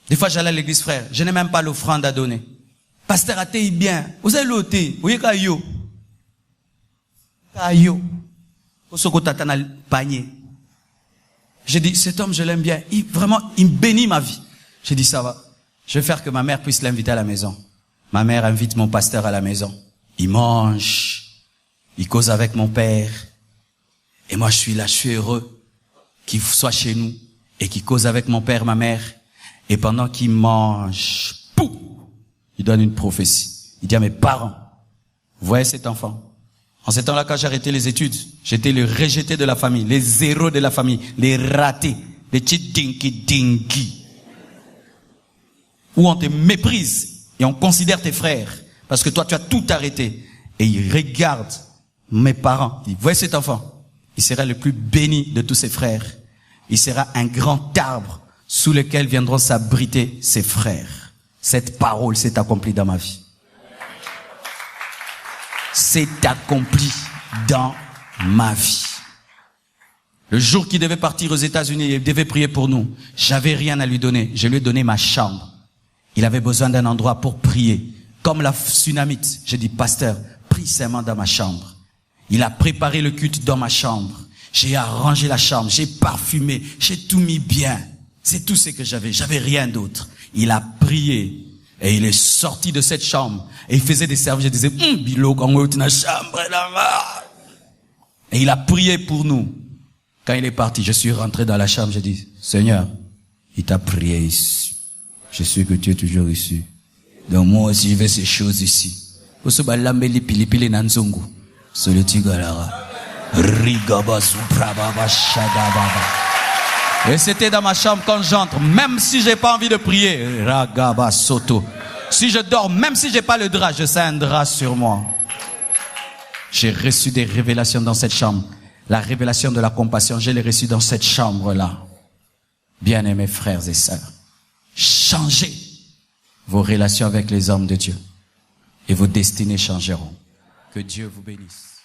Des fois, j'allais à l'église, frère. Je n'ai même pas l'offrande à donner. Pasteur, athée bien. Vous avez l'ôté. Vous voyez kayo. Kayo. Osoko tatana panier. J'ai dit, cet homme, je l'aime bien. Il me bénit ma vie. J'ai dit, ça va. Je vais faire que ma mère puisse l'inviter à la maison. Ma mère invite mon pasteur à la maison. Il mange. Il cause avec mon père. Et moi, je suis là, je suis heureux qu'il soit chez nous et qu'il cause avec mon père, ma mère. Et pendant qu'il mange, pouf, il donne une prophétie. Il dit à mes parents, vous voyez cet enfant? En ce temps-là, quand j'ai arrêté les études, j'étais le rejeté de la famille, les zéros de la famille, les ratés, les petits dinky. Où on te méprise. Et on considère tes frères. Parce que toi, tu as tout arrêté. Et il regarde mes parents. Il dit, voyez cet enfant. Il sera le plus béni de tous ses frères. Il sera un grand arbre sous lequel viendront s'abriter ses frères. Cette parole s'est accomplie dans ma vie. C'est accompli dans ma vie. Le jour qu'il devait partir aux États-Unis, il devait prier pour nous. J'avais rien à lui donner. Je lui ai donné ma chambre. Il avait besoin d'un endroit pour prier. Comme la tsunamite. J'ai dit, pasteur, prie seulement dans ma chambre. Il a préparé le culte dans ma chambre. J'ai arrangé la chambre, j'ai parfumé, j'ai tout mis bien. C'est tout ce que j'avais. J'avais rien d'autre. Il a prié. Et il est sorti de cette chambre. Et il faisait des services. Je disais, Bilo, quand on est dans la chambre, et il a prié pour nous. Quand il est parti, je suis rentré dans la chambre. J'ai dit, Seigneur, il t'a prié ici. Je sais que tu es toujours ici. Donc moi aussi, je vais ces choses ici. Et c'était dans ma chambre quand j'entre, même si j'ai pas envie de prier. Ragaba soto. Si je dors, même si j'ai pas le drap, je sens un drap sur moi. J'ai reçu des révélations dans cette chambre. La révélation de la compassion, je l'ai reçue dans cette chambre-là. Bien-aimés frères et sœurs, changez vos relations avec les hommes de Dieu et vos destinées changeront. Que Dieu vous bénisse.